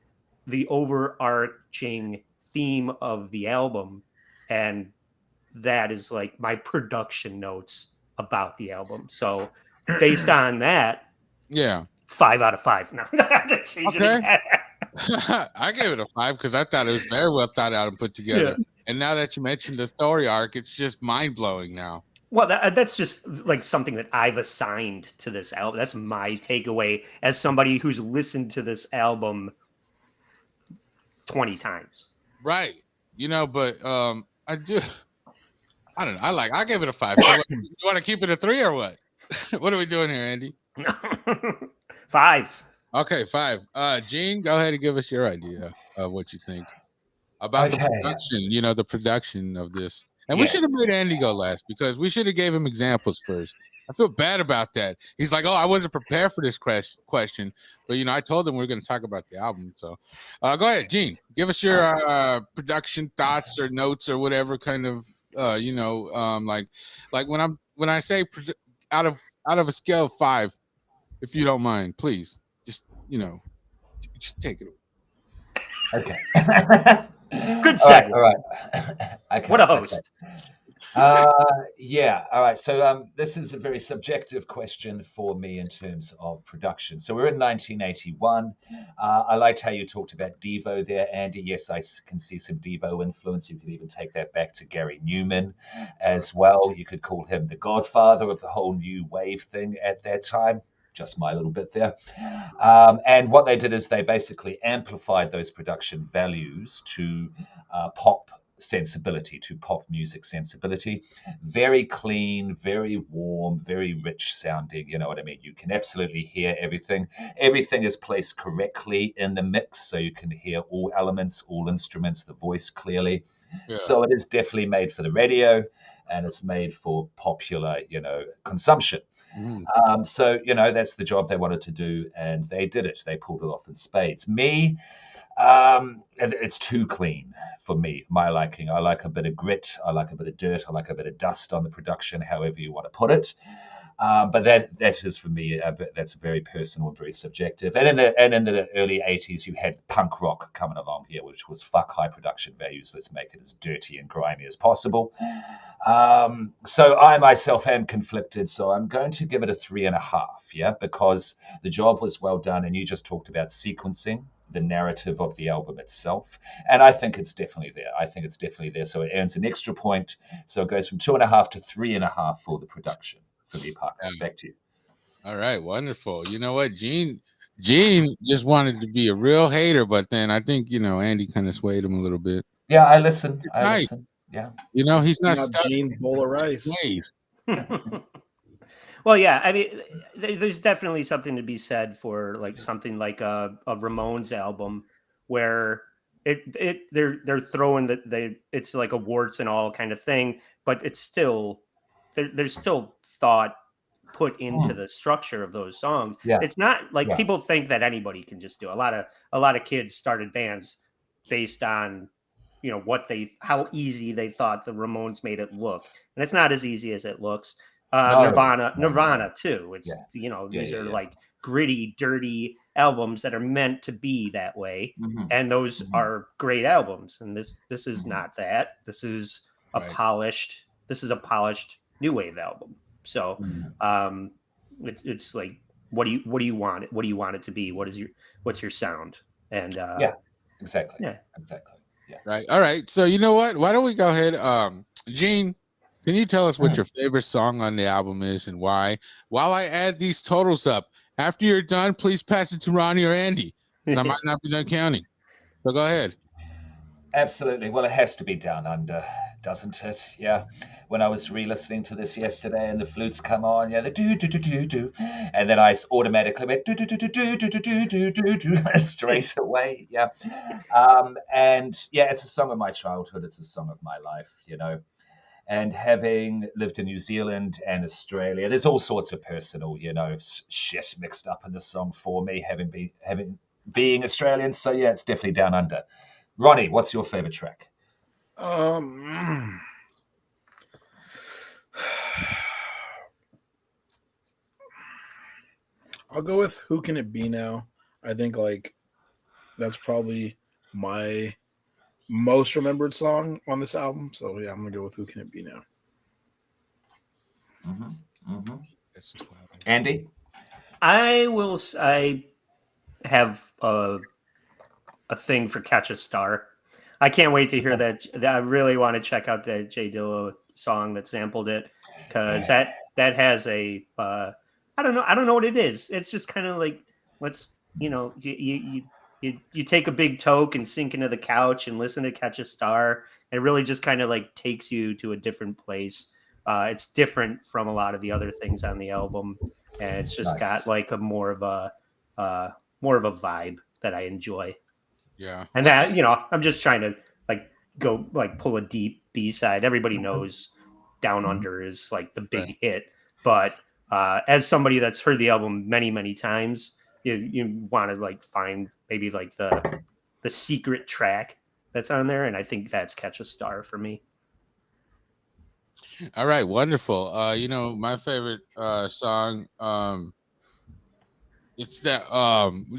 the overarching theme of the album, and that is like my production notes about the album. So based on that, Yeah. 5 out of 5. No, I have to change it Okay. again. I gave it a 5 because I thought it was very well thought out and put together. Yeah. And now that you mentioned the story arc, it's just mind blowing now. Well, that's just like something that I've assigned to this album. That's my takeaway as somebody who's listened to this album 20 times. Right. But I do. I don't know. I gave it a 5. So you want to keep it a 3 or what? What are we doing here, Andy? 5. Okay, 5. Gene, go ahead and give us your idea of what you think about the production. The production of this. And we should have made Andy go last because we should have gave him examples first. I feel bad about that. He's like, "Oh, I wasn't prepared for this question," but I told him we are going to talk about the album. So, go ahead, Gene. Give us your production thoughts or notes or whatever kind of like when I say out of a scale of 5, if you don't mind, please, just take it. Okay. Good segue. All right. Okay. What a host. Yeah. All right. So this is a very subjective question for me in terms of production. So we're in 1981. I liked how you talked about Devo there, Andy. Yes, I can see some Devo influence. You could even take that back to Gary Newman as well. You could call him the godfather of the whole new wave thing at that time. Just my little bit there. And what they did is they basically amplified those production values to pop sensibility, to pop music sensibility. Very clean, very warm, very rich sounding. You know what I mean? You can absolutely hear everything. Everything is placed correctly in the mix, so you can hear all elements, all instruments, the voice clearly. Yeah. So it is definitely made for the radio, and it's made for popular, consumption. Mm. So, that's the job they wanted to do, and they did it. They pulled it off in spades. Me, it's too clean for me, my liking. I like a bit of grit. I like a bit of dirt. I like a bit of dust on the production, however you want to put it. But that is for me. That's very personal and very subjective. And in the early 80s, you had punk rock coming along here, which was fuck high production values. Let's make it as dirty and grimy as possible. So I myself am conflicted. So I'm going to give it a 3.5. Yeah, because the job was well done, and you just talked about sequencing. the narrative of the album itself. And I think it's definitely there. So it earns an extra point. So it goes from 2.5 to 3.5 for the production for me, Paco. Back to you. All right, wonderful. You know what, Gene just wanted to be a real hater, but then I think Andy kind of swayed him a little bit. Yeah, I listen. Nice. Yeah, he's not stuck Gene's bowl of rice. Well, yeah, I mean, there's definitely something to be said for like something like a Ramones album where they're throwing it's like a warts and all kind of thing, but it's still there's still thought put into the structure of those songs. Yeah. It's not like people think that anybody can just do. A lot of kids started bands based on how easy they thought the Ramones made it look, and it's not as easy as it looks. Nirvana too. It's these are like gritty, dirty albums that are meant to be that way, and those are great albums. And this is not that. This is a polished new wave album. So it's like, what do you want it? What do you want it to be? What's your sound? And exactly. Yeah. Right. All right. So you know what? Why don't we go ahead? Gene, can you tell us what your favorite song on the album is and why? While I add these totals up, after you're done, please pass it to Ronnie or Andy, because I might not be done counting. So go ahead. Absolutely. Well, it has to be Down Under, doesn't it? Yeah. When I was re-listening to this yesterday and the flutes come on, the do, and then I automatically went do straight away. Yeah. And yeah, it's a song of my childhood. It's a song of my life, And having lived in New Zealand and Australia, there's all sorts of personal, shit mixed up in the song for me, being Australian. So yeah, it's definitely Down Under. Ronnie, what's your favorite track? I'll go with Who Can It Be Now. I think that's probably my most remembered song on this album. So yeah, I'm gonna go with Who Can It Be Now. Andy? I have a thing for Catch a Star. I can't wait to hear that. I really want to check out that Jay Dilla song that sampled it, because that has a I don't know what it is. It's just kind of like, you take a big toke and sink into the couch and listen to Catch a Star. It really just kind of like takes you to a different place. It's different from a lot of the other things on the album, and it's just got like a more of a vibe that I enjoy. Yeah. And that, I'm just trying to go pull a deep B-side. Everybody knows Down Under is like the big hit, but as somebody that's heard the album many, many times, you want to find maybe the secret track that's on there, and I think that's Catch a Star for me. All right, wonderful. My favorite song, it's that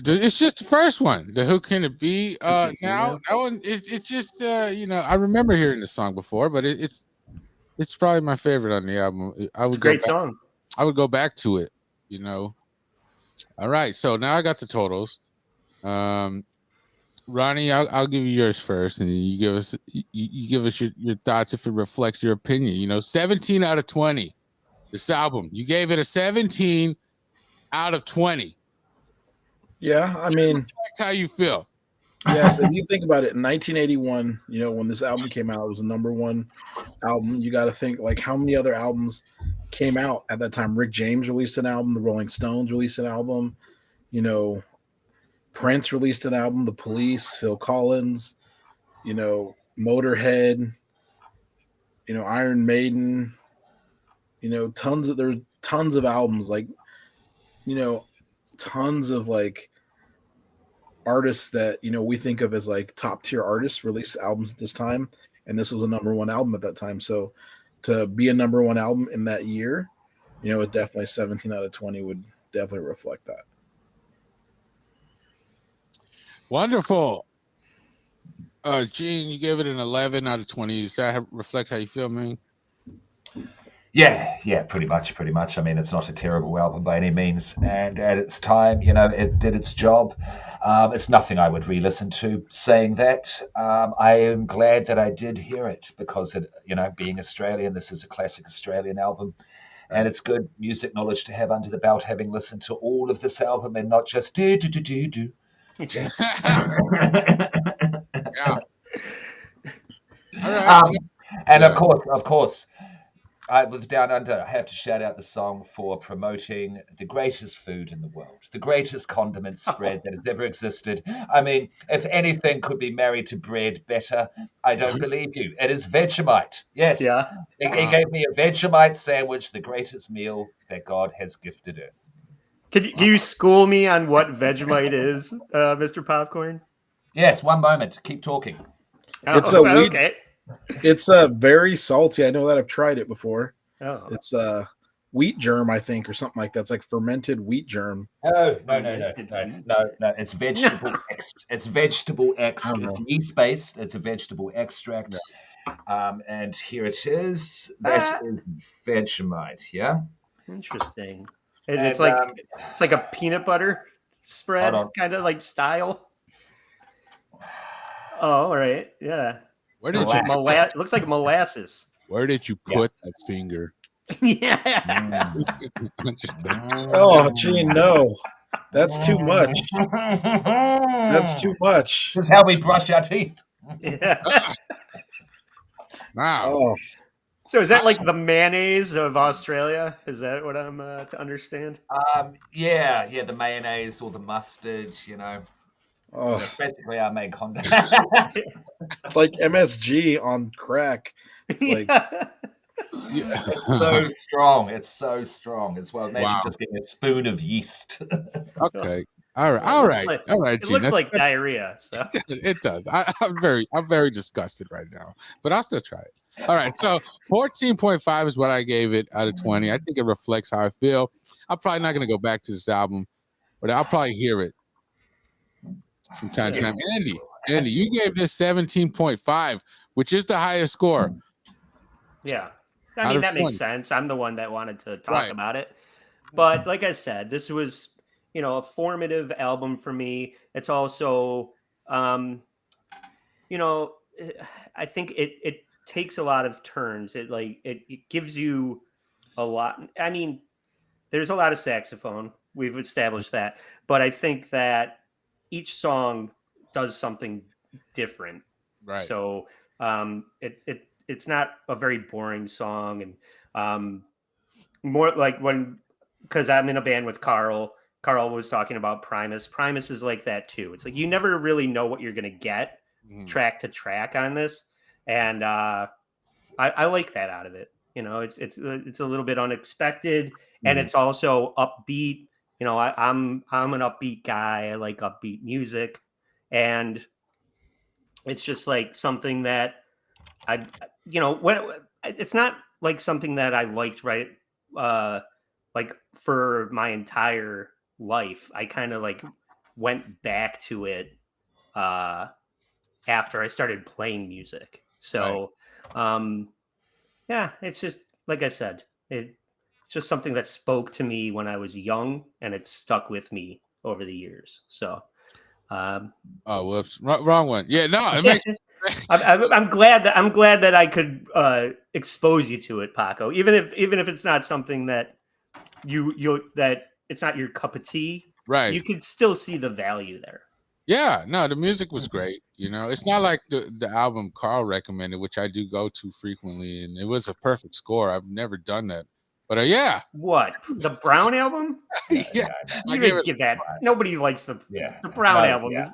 it's just the first one, the Who Can It Be now. That one, it's just I remember hearing the song before, but it's probably my favorite on the album. It's a great song. I would go back to it, All right, so now I got the totals. Ronnie, I'll give you yours first, and you give us your thoughts if it reflects your opinion. 17 out of 20. This album, you gave it a 17 out of 20. Yeah, I mean, that's how you feel. Yes, if you think about it, in 1981, when this album came out, it was the #1 album. You got to think how many other albums came out at that time. Rick James released an album. The Rolling Stones released an album. Prince released an album. The Police, Phil Collins, Motorhead, Iron Maiden. Tons of albums, tons of artists that we think of as top tier artists release albums at this time, and this was a #1 album at that time. So to be a #1 album in that year, it definitely 17 out of 20 would definitely reflect that. Wonderful. Gene, you gave it an 11 out of 20. Does that reflect how you feel, man? Yeah, pretty much. I mean, it's not a terrible album by any means, and at its time, it did its job. It's nothing I would re-listen to. Saying that, I am glad that I did hear it because being Australian, this is a classic Australian album, and it's good music knowledge to have under the belt, having listened to all of this album and not just do do do do do. Yeah. All right. And of course, with Down Under, I have to shout out the song for promoting the greatest food in the world, the greatest condiment spread that has ever existed. I mean, if anything could be married to bread better, I don't believe you. It is Vegemite. Yes. Yeah. He gave me a Vegemite sandwich, the greatest meal that God has gifted Earth. Can you school me on what Vegemite is, Mr. Popcorn? Yes, one moment. Keep talking. It's okay. It's very salty. I know that. I've tried it before. Oh. It's wheat germ, I think, or something like that. It's like fermented wheat germ. No. It's vegetable. It's vegetable extract. It's yeast based. It's a vegetable extract. And here it is. That is Vegemite. Yeah. Interesting. It's like a peanut butter spread kind of like style. Oh, all right. Yeah. Where did it looks like molasses. Where did you put that finger? Yeah. Oh, gee, no. That's too much. That's too much. This is how we brush our teeth. Yeah. Wow. Oh. So is that like the mayonnaise of Australia? Is that what I'm to understand? Yeah, the mayonnaise or the mustard, Oh. That's basically our main condiment. It's like MSG on crack. It's like It's so strong. It's so strong as well. Imagine just getting a spoon of yeast. Okay. All right. It looks like diarrhea. So it does. I'm very disgusted right now, but I'll still try it. All right. So 14.5 is what I gave it out of 20. I think it reflects how I feel. I'm probably not going to go back to this album, but I'll probably hear it from time to time. Andy, you gave this 17.5, which is the highest score. Yeah. I mean, that makes sense. I'm the one that wanted to talk about it. But like I said, this was, a formative album for me. It's also, I think it takes a lot of turns. It gives you a lot. I mean, there's a lot of saxophone. We've established that. But I think that each song does something different. Right. So it's not a very boring song, and more like because I'm in a band with Karl. Karl was talking about Primus. Primus is like that too. It's like you never really know what you're gonna get track to track on this, and I like that out of it. It's a little bit unexpected, and it's also upbeat. I'm an upbeat guy. I like upbeat music, and it's just like something that it's not like something that I liked like for my entire life. I kind of like went back to it after I started playing music. So it's just like I said, it's just something that spoke to me when I was young, and it's stuck with me over the years. So whoops, wrong one. Yeah, no, it makes I'm glad that I could expose you to it, Paco. Even if it's not something that that it's not your cup of tea, right? You could still see the value there. Yeah, no, the music was great. It's not like the album Karl recommended, which I do go to frequently, and it was a perfect score. I've never done that, but what, the Brown album? Yeah, you didn't give that. Nobody likes the Brown album. Yeah.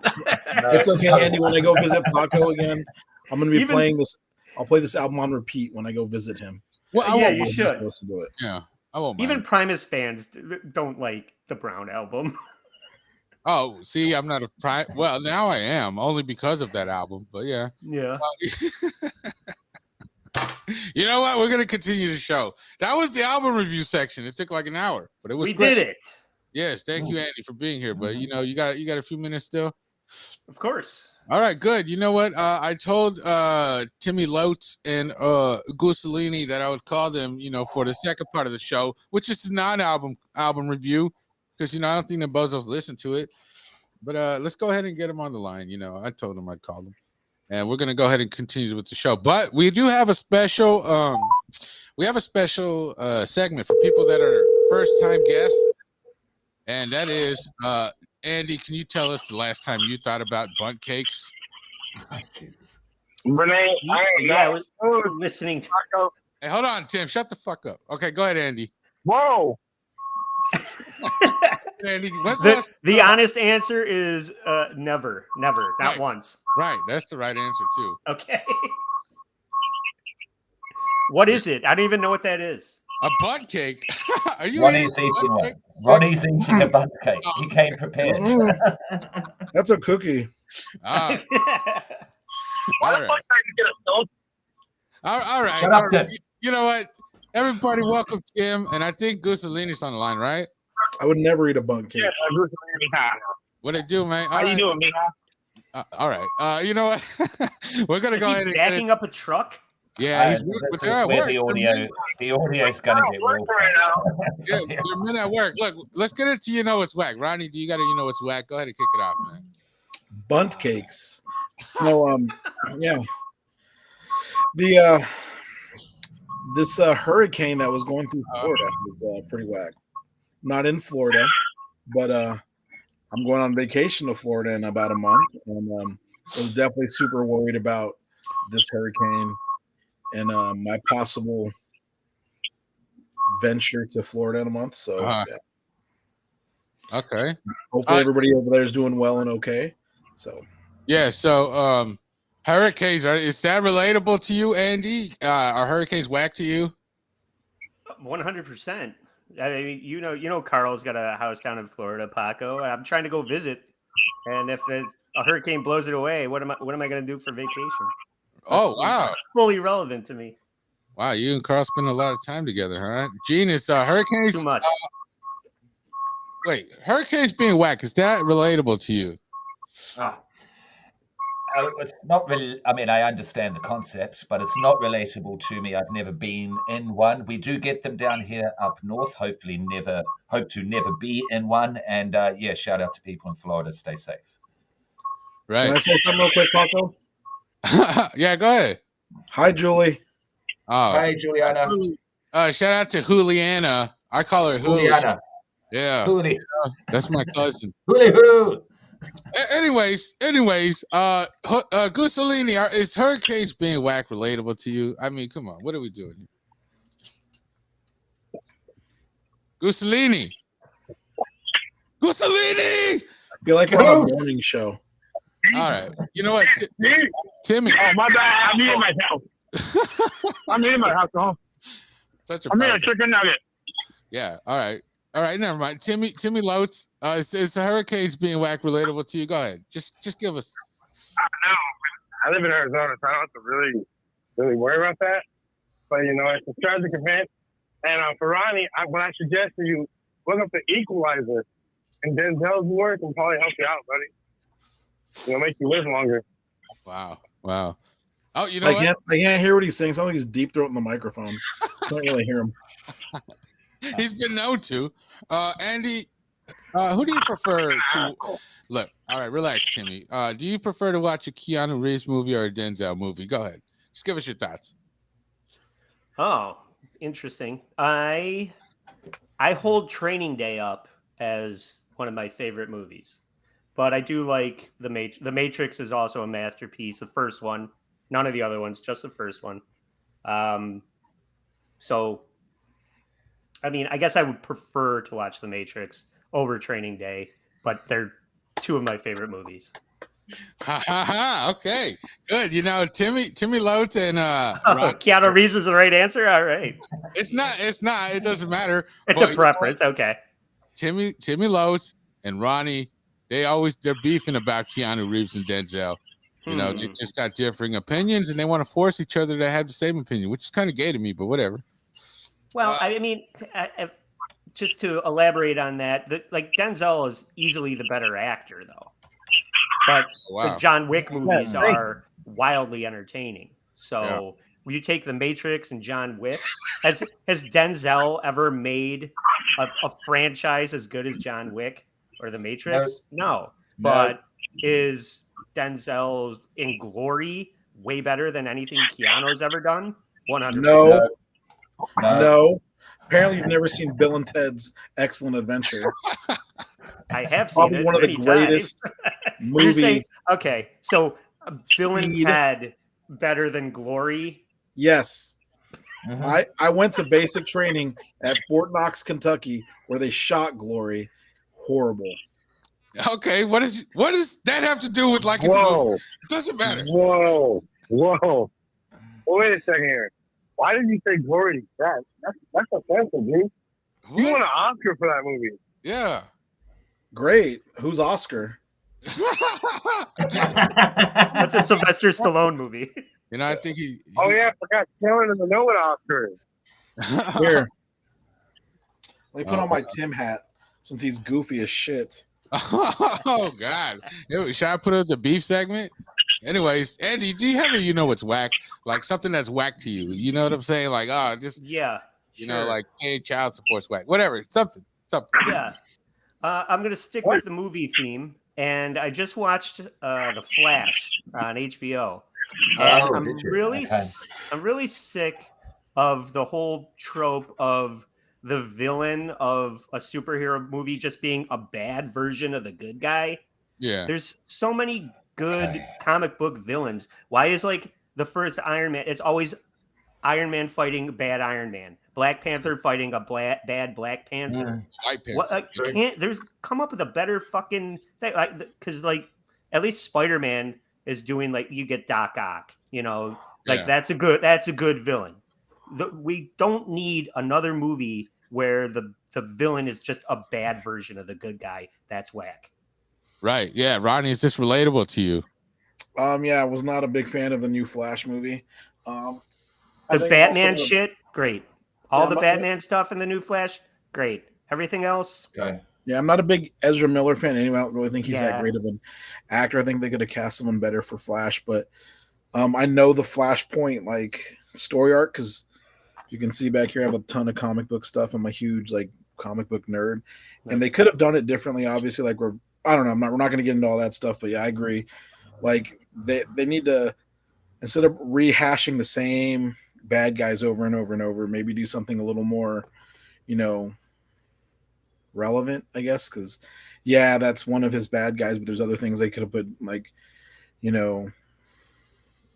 It's okay, Andy. When I go visit Paco again, I'm going to be playing this. I'll play this album on repeat when I go visit him. Well, you should. To do it. Yeah. Oh, even Primus fans don't like the Brown album. Oh, see, I'm not a Well, now I am, only because of that album. But yeah. Yeah. You know what? We're going to continue the show. That was the album review section. It took like an hour, but it was great. Did it. Yes, thank you, Andy, for being here. But you got a few minutes still. Of course. All right, good. You know what? I told Timmy Lotes and Gussolini that I would call them, for the second part of the show, which is the non-album review, because I don't think the bozos listen to it. But let's go ahead and get them on the line. I told them I'd call them, and we're gonna go ahead and continue with the show. But we do have a special segment for people that are first-time guests, and that is Andy. Can you tell us the last time you thought about bunt cakes? Oh, Jesus. Renee, I was listening to. Hey, hold on, Tim. Shut the fuck up. Okay, go ahead, Andy. Whoa. Andy, the honest answer is never, not Right. once. Right, that's the right answer too. Okay. What is it? I don't even know what that is. A bunt cake? Are you Ronnie's eating a eating bunt one. cake? Ronnie's eating a bunt cake. He came prepared. That's a cookie. All right. All right. Shut up, Tim. You know what? Everybody, welcome Tim, and I think Gussolini's on the line, right? I would never eat a bunt cake. What it do, man? How you doing, Mija? All right. You know what? We're gonna Is go he ahead and backing up a truck? Yeah, This is where the audio's going to get real. Yeah, they're men at work. Look, let's get into it's whack. Ronnie, do you got to it's whack? Go ahead and kick it off, man. Bunt cakes. No, yeah. The this hurricane that was going through Florida was pretty whack. Not in Florida, but I'm going on vacation to Florida in about a month, and I was definitely super worried about this hurricane and my possible venture to Florida in a month. So, yeah. Okay. Hopefully, everybody over there is doing well and okay. So, yeah. So, hurricanes is that relatable to you, Andy? Are hurricanes whack to you? 100%. I mean, you know, Carl's got a house down in Florida, Paco. I'm trying to go visit, and if a hurricane blows it away, what am I going to do for vacation? Oh, wow. Fully relevant to me. Wow, you and Carl spend a lot of time together, huh? Gene, is hurricanes too much. Wait, hurricanes being whack, is that relatable to you? It's not really. I mean, I understand the concept, but it's not relatable to me. I've never been in one. We do get them down here up north. Hope to never be in one. And yeah, shout out to people in Florida. Stay safe. Right. Can I say something real quick, Paco? Yeah, go ahead. Hi, Julie. Oh, Hi, Juliana. Shout out to Juliana. I call her Juliana. Yeah, Huli. that's my cousin. Huli. Anyways, Gussolini, is hurricanes being whack relatable to you? I mean, come on, what are we doing here? Gussolini! I feel like I'm on a morning show. All right. You know what? Timmy. Oh, my bad. I'm eating myself. I'm eating my house. I'm eating a chicken nugget. Yeah. All right. Never mind. Timmy Lotes, is the hurricanes being whack relatable to you? Go ahead. Just give us. I live in Arizona, so I don't have to really worry about that. But, it's a tragic event. And for Ronnie, what I suggest to you, look up The Equalizer. And Denzel's work can probably help you out, buddy. Make you live longer. Wow. Oh, you know I can't hear what he's saying. Something he's deep throating the microphone. Can't really hear him. He's been known to. Andy, who do you prefer to look? All right, relax, Timmy. Do you prefer to watch a Keanu Reeves movie or a Denzel movie? Go ahead. Just give us your thoughts. Oh, interesting. I hold Training Day up as one of my favorite movies. But I do like The Matrix is also a masterpiece. The first one, none of the other ones, just the first one. So, I mean, I guess I would prefer to watch The Matrix over Training Day, but they're two of my favorite movies. Okay, good. Timmy Lotes and Keanu Reeves is the right answer. All right. It's not. It doesn't matter. It's a preference. Okay. Timmy Lotes and Ronnie, they're beefing about Keanu Reeves and Denzel. They just got differing opinions, and they want to force each other to have the same opinion, which is kind of gay to me, but whatever. Well, I mean, just to elaborate on that, like Denzel is easily the better actor, though. but Wow. the John Wick movies thank are wildly entertaining. So will you take The Matrix and John Wick? Has Denzel ever made a franchise as good as John Wick or The Matrix? No. But is Denzel in Glory way better than anything Keanu's ever done? 100%. No. Apparently, you've never seen Bill and Ted's Excellent Adventure. I have seen Probably it one of the many greatest times. You're saying, movies. okay, so Bill and Speed. Ted better than Glory? Yes. Mhm. I went to basic training at Fort Knox, Kentucky, where they shot Glory. Horrible. Okay, what does that have to do with liking the movie? Whoa. It doesn't matter. Whoa. Well, wait a second here. Why did you say Glory? That's offensive, dude. You What? won an Oscar for that movie. Yeah. Great. Who's Oscar? That's a Sylvester Stallone movie. You know, I think he Oh yeah, I forgot. Kellen doesn't know what Oscar is. Here. Let me put on my Tim hat since he's goofy as shit. Oh God! Should I put up the beef segment? Anyways, Andy, do you have a what's whack? Like something that's whack to you? You know what I'm saying? Like, just Yeah. you know, like hey, child support's whack. Whatever, something. Yeah. I'm going to stick with the movie theme. And I just watched The Flash on HBO. And Oh, I'm did you? really, Okay. I'm really sick of the whole trope of the villain of a superhero movie just being a bad version of the good guy. Yeah. There's so many good comic book villains. Why is like the first Iron Man? It's always Iron Man fighting bad Iron Man, Black Panther fighting a bad Black Panther. White Panther. What can't there's come up with a better fucking thing? Because like at least Spider-Man is doing like you get Doc Ock, like that's a good villain. We don't need another movie where the villain is just a bad version of the good guy. That's whack. Right. Yeah. Ronnie, is this relatable to you? Yeah, I was not a big fan of the new Flash movie. The Batman shit, great. All Yeah, the Batman stuff in the new Flash, great. Everything else, Okay. Yeah, I'm not a big Ezra Miller fan anyway. I don't really think he's that Yeah. great of an actor. I think they could have cast someone better for Flash, but I know the Flashpoint like story arc because you can see back here I have a ton of comic book stuff. I'm a huge like comic book nerd, and they could have done it differently. Obviously, like I don't know. We're not going to get into all that stuff, but yeah, I agree. Like they need to, instead of rehashing the same bad guys over and over and over, maybe do something a little more, relevant, I guess. Because yeah, that's one of his bad guys, but there's other things they could have put like,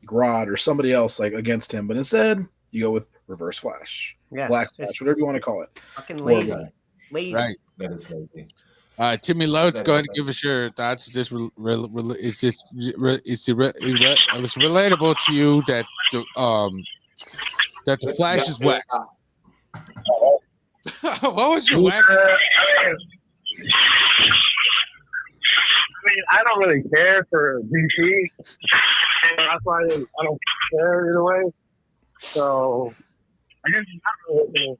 Grodd or somebody else like against him. But instead, you go with Reverse Flash, yeah, Black Flash, whatever you want to call it. fucking lazy, Horrible. lazy. Right. That is lazy. Timmy Loads, That go is ahead and give us your thoughts. Is this it's relatable to you that the Flash is whack? What was your whack? I don't really care for DC. That's why I don't care either way. So I guess I'm not really.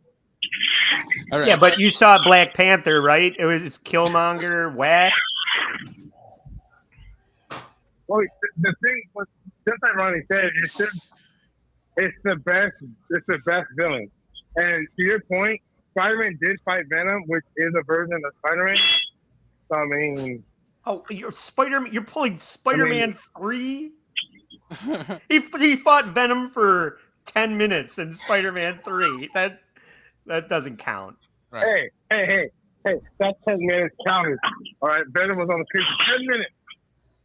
All right. Yeah, but you saw Black Panther, right? It's Killmonger, whack. Well, the thing was, just like Ronnie said, it's the best villain. And to your point, Spider-Man did fight Venom, which is a version of Spider-Man. So I mean, You're Spider-Man. You're pulling Spider-Man 3. He fought Venom for 10 minutes in Spider-Man 3. That doesn't count. Right. hey, that 10 minutes counted. All right, Venom was on the screen for 10 minutes.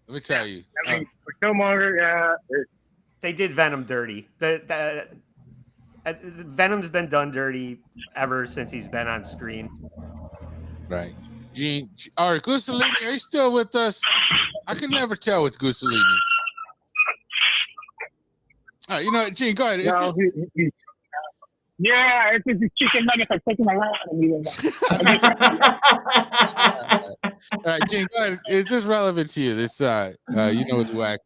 Let me tell you. I mean, for Killmonger, yeah. They did Venom dirty. Venom's been done dirty ever since he's been on screen. Right. Gene. All right, Gussolini, are you still with us? I can never tell with Gussolini. All right, Gene, go ahead. No, yeah, it's just chicken nuggets are taking a lot of me. All right, Gene, go ahead. Is this relevant to you? This, it's whack.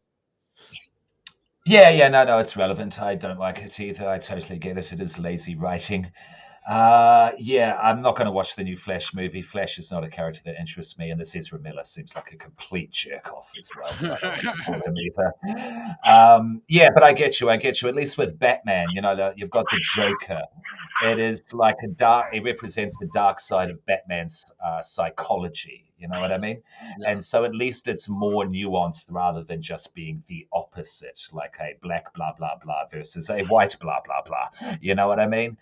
Yeah, no, it's relevant. I don't like it either. I totally get it. It is lazy writing. Yeah, I'm not going to watch the new Flash movie. Flash is not a character that interests me, and this Ezra Miller seems like a complete jerk off as well, so I don't want to support him either. Yeah, but I get you. At least with Batman, you've got the Joker. It is like it represents the dark side of Batman's psychology. You know what I mean? Yeah. And so at least it's more nuanced rather than just being the opposite, like a black blah blah blah versus a white blah blah blah. You know what I mean?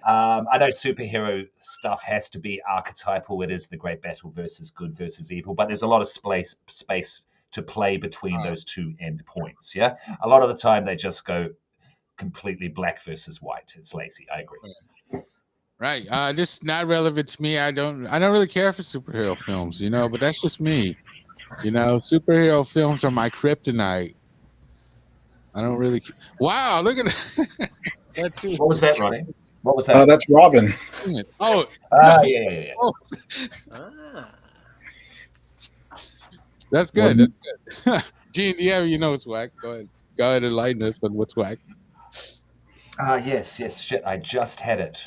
I know superhero stuff has to be archetypal. It is the great battle versus good versus evil, but there's a lot of space to play between those two end points. Yeah, a lot of the time they just go completely black versus white. It's lazy. I agree. Right. This is not relevant to me. I don't really care for superhero films, but that's just me. Superhero films are my kryptonite. I don't really. Wow, look at that too. What was that, Ronnie? What was that? That's Robin. Oh, yeah. That's good. That's good. Gene, do you have what's whack? Go ahead, enlighten us on what's whack. Yes. Shit, I just had it.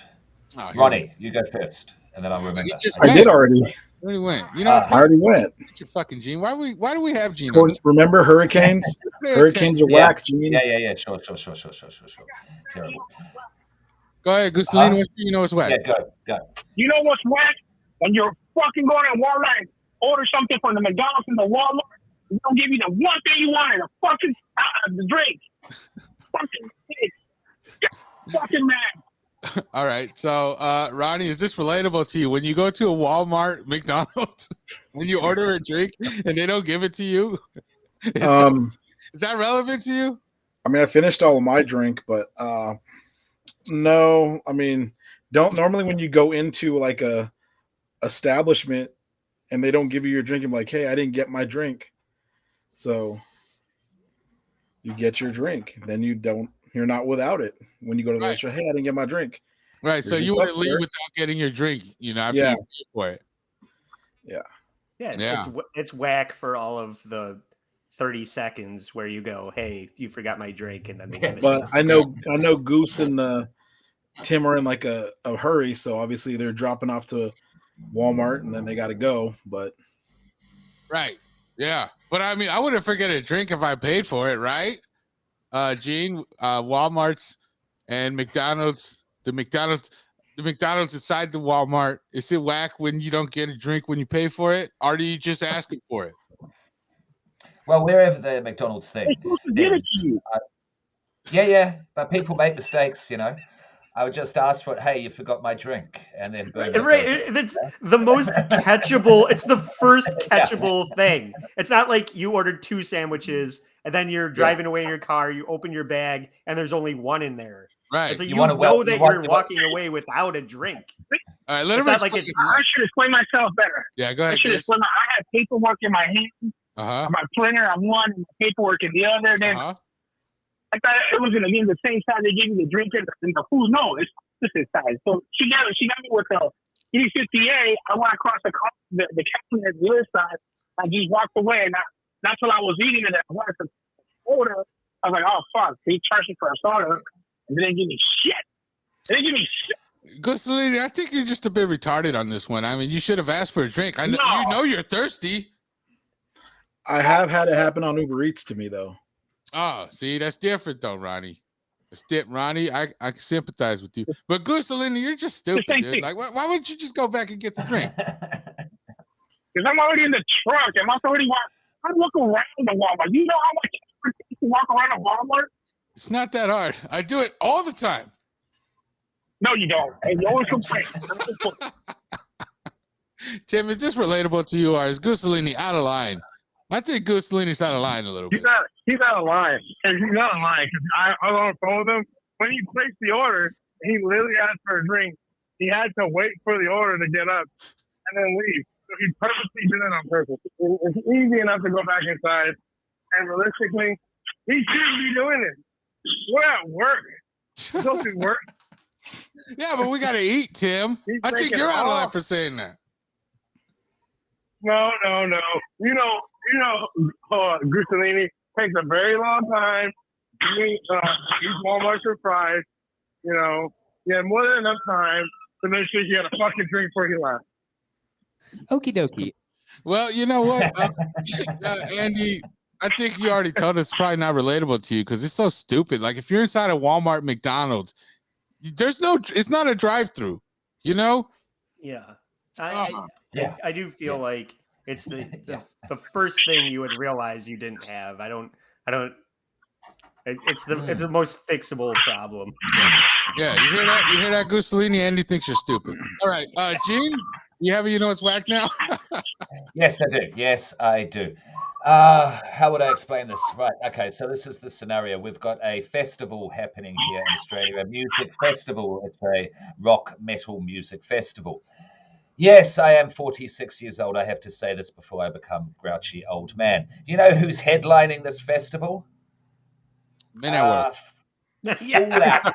Oh, Ronnie, you go first, and then I'll remember. I did already. Already went. I already went. Your fucking Gene. Why do we have Gene? Remember hurricanes? Hurricanes are whack, Gene. Yeah. Sure. Terrible. Go ahead, Gusselino. You know what's whack. Yeah, go. You know what's whack? When you're fucking going to Walmart and order something from the McDonald's and the Walmart, they don't give you the one thing you want, the fucking the drink. Fucking shit. Fucking mad. All right. So, Ronnie, is this relatable to you? When you go to a Walmart, McDonald's, when you order a drink and they don't give it to you, is that relevant to you? I mean, I finished all of my drink, but no. I mean, don't normally when you go into like a establishment and they don't give you your drink, I'm like, hey, I didn't get my drink. So you get your drink, then you're not without it. When you go to the restaurant, hey, I didn't get my drink. Right. So you wouldn't leave without getting your drink, after you pay for it. Yeah. It's whack for all of the 30 seconds where you go, hey, you forgot my drink, and then they give it But to I know Goose and Tim are in like a hurry, so obviously they're dropping off to Walmart and then they got to go. But right, yeah. But I mean, I wouldn't forget a drink if I paid for it, right? Gene, Walmart's and McDonald's, the McDonald's inside the Walmart. Is it whack when you don't get a drink when you pay for it, or are you just asking for it? Well, wherever the McDonald's thing, yeah, but people make mistakes, I would just ask for it. Hey, you forgot my drink, and then boom. Right, it's the most catchable. It's the first catchable thing. It's not like you ordered 2 sandwiches and then you're driving away in your car. You open your bag and there's only 1 in there. Right. So you know that you're walking away without a drink. All right, let him I should explain myself better. Yeah, go ahead. I had paperwork in my hand. My printer on one, and the paperwork in the other. Then I thought it was gonna give the same size they gave me the drink and the food. No, it's this size. So she got me with the E50A. I went across the counter at the other side. I just walked away, and that's what I was eating. And I wanted to order. I was like, oh fuck! They charged me for a soda, and they didn't give me shit. Gusselini, I think you're just a bit retarded on this one. I mean, you should have asked for a drink. I know you know you're thirsty. I have had it happen on Uber Eats to me though. Oh, see, that's different though, Ronnie. Ronnie, I can sympathize with you. But Gusselini, you're just stupid, dude. Like, why wouldn't you just go back and get the drink? Because I'm already in the trunk. I look around the Walmart. You know how much it takes to walk around a Walmart? It's not that hard. I do it all the time. No, you don't. And you always complain. Tim, is this relatable to you, or is Gusselini out of line? I think Gusselini's out of line a little bit. He's out of line. And he's out of line because I was on the phone with him. When he placed the order, he literally asked for a drink. He had to wait for the order to get up and then leave. So he purposely did it on purpose. It's easy enough to go back inside. And realistically, he shouldn't be doing it. We're at work. Don't do work. Yeah, but we got to eat, Tim. I think you're out of line for saying that. No. You know, Gusselini takes a very long time. Eat Walmart for fries. You know, you have more than enough time. to make sure he had a fucking drink before he left. Okie dokie. Well, you know what, Andy, I think you already told us it's probably not relatable to you because it's so stupid. Like if you're inside a Walmart, McDonald's, it's not a drive-through, you know? Yeah. Yeah. I do feel like it's the first thing you would realize you didn't have. It's the most fixable problem. Yeah, you hear that? You hear that, Gussolini? Andy thinks you're stupid. All right, Gene, you know what's whack now? Yes, I do. Yes, I do. How would I explain this? Right. Okay. So this is the scenario. We've got a festival happening here in Australia, a music festival. It's a rock metal music festival. Yes, I am 46 years old. I have to say this before I become grouchy old man. Do you know who's headlining this festival? Men at work. Fallout.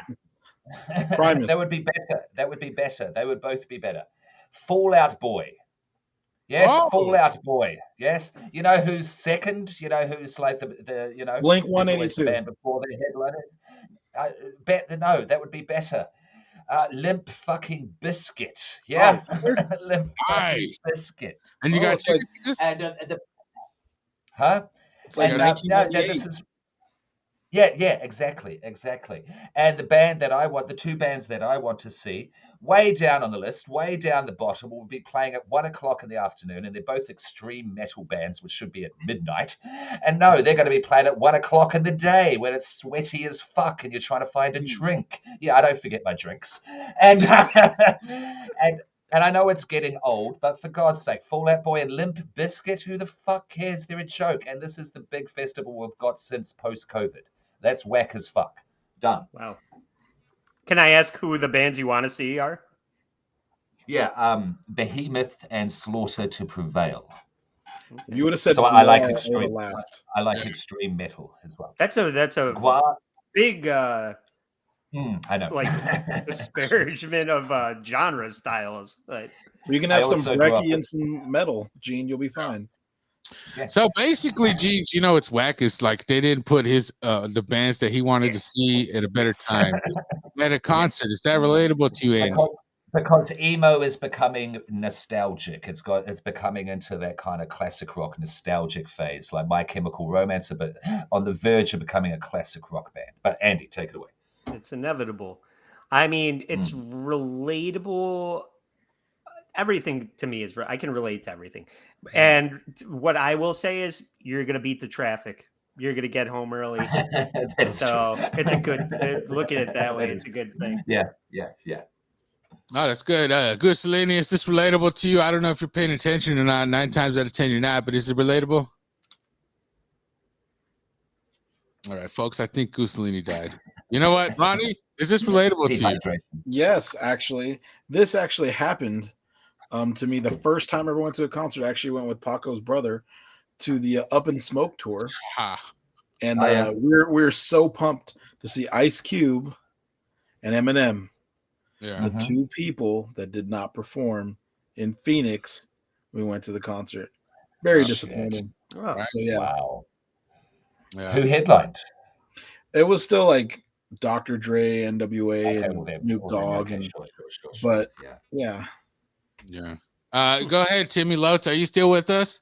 Primus. That would be better. That would be better. They would both be better. Fallout Boy. Yes, Oh. Fallout Boy. Yes. You know who's second? You know who's like the you know, Blink there's always the 182. band before they headline it. No, that would be better. Limp fucking Biscuit. Yeah. Limp fucking Nice. Biscuit. And you got it's like- tickets? And huh? It's like And, no, 1998. this is yeah, exactly. And the band that I want, the two bands that I want to see, way down on the list, way down the bottom, will be playing at 1 o'clock in the afternoon, and they're both extreme metal bands, which should be at midnight. And no, they're going to be playing at 1 o'clock in the day when it's sweaty as fuck and you're trying to find a drink. Yeah, I don't forget my drinks. And and I know it's getting old, but for God's sake, Fall Out Boy and Limp Bizkit, who the fuck cares? They're a joke. And this is the big festival we've got since post-COVID. That's whack as fuck. Done. Wow. Can I ask who the bands you want to see are? Yeah, Behemoth and Slaughter to Prevail. You would have said So I like Gua, I extreme. would've laughed. I like extreme metal as well. That's a Gua, big I know. like disparagement of genre styles. Like, You can I have some also grew up brekkie with- and some metal, Gene. You'll be fine. So basically, Jeans, you know it's whack. It's like they didn't put his the bands that he wanted to see at a better time at a concert. Is that relatable to you, Andy? Because emo is becoming nostalgic. It's becoming into that kind of classic rock nostalgic phase, like My Chemical Romance, but on the verge of becoming a classic rock band. But Andy, take it away. it's inevitable. I mean, it's relatable. Everything to me is I can relate to everything. And what I will say is you're going to beat the traffic. You're going to get home early. That is So true. it's a good look at it that way. It's a good thing. Yeah. Oh, that's good. Gussolini, is this relatable to you? I don't know if you're paying attention or not. 9 times out of 10, you're not, but is it relatable? All right, folks, I think Gussolini died. You know what, Ronnie? Is this relatable to you? Dehydration. Yes, actually, this actually happened to me the first time I ever went to a concert. I actually went with Paco's brother to the Up in Smoke tour, Ah, and Oh, yeah. we're so pumped to see Ice Cube and Eminem, yeah. the two people that did not perform in Phoenix. We went to the concert. Very Shit. disappointing. Oh, So yeah, Wow. Yeah. Who headlined? it was still like Dr. Dre, NWA, Okay, and well, then- Snoop well, then, Dogg, okay, and sure. but- yeah. yeah. Yeah. Go ahead, Timmy Lotes. Are you still with us?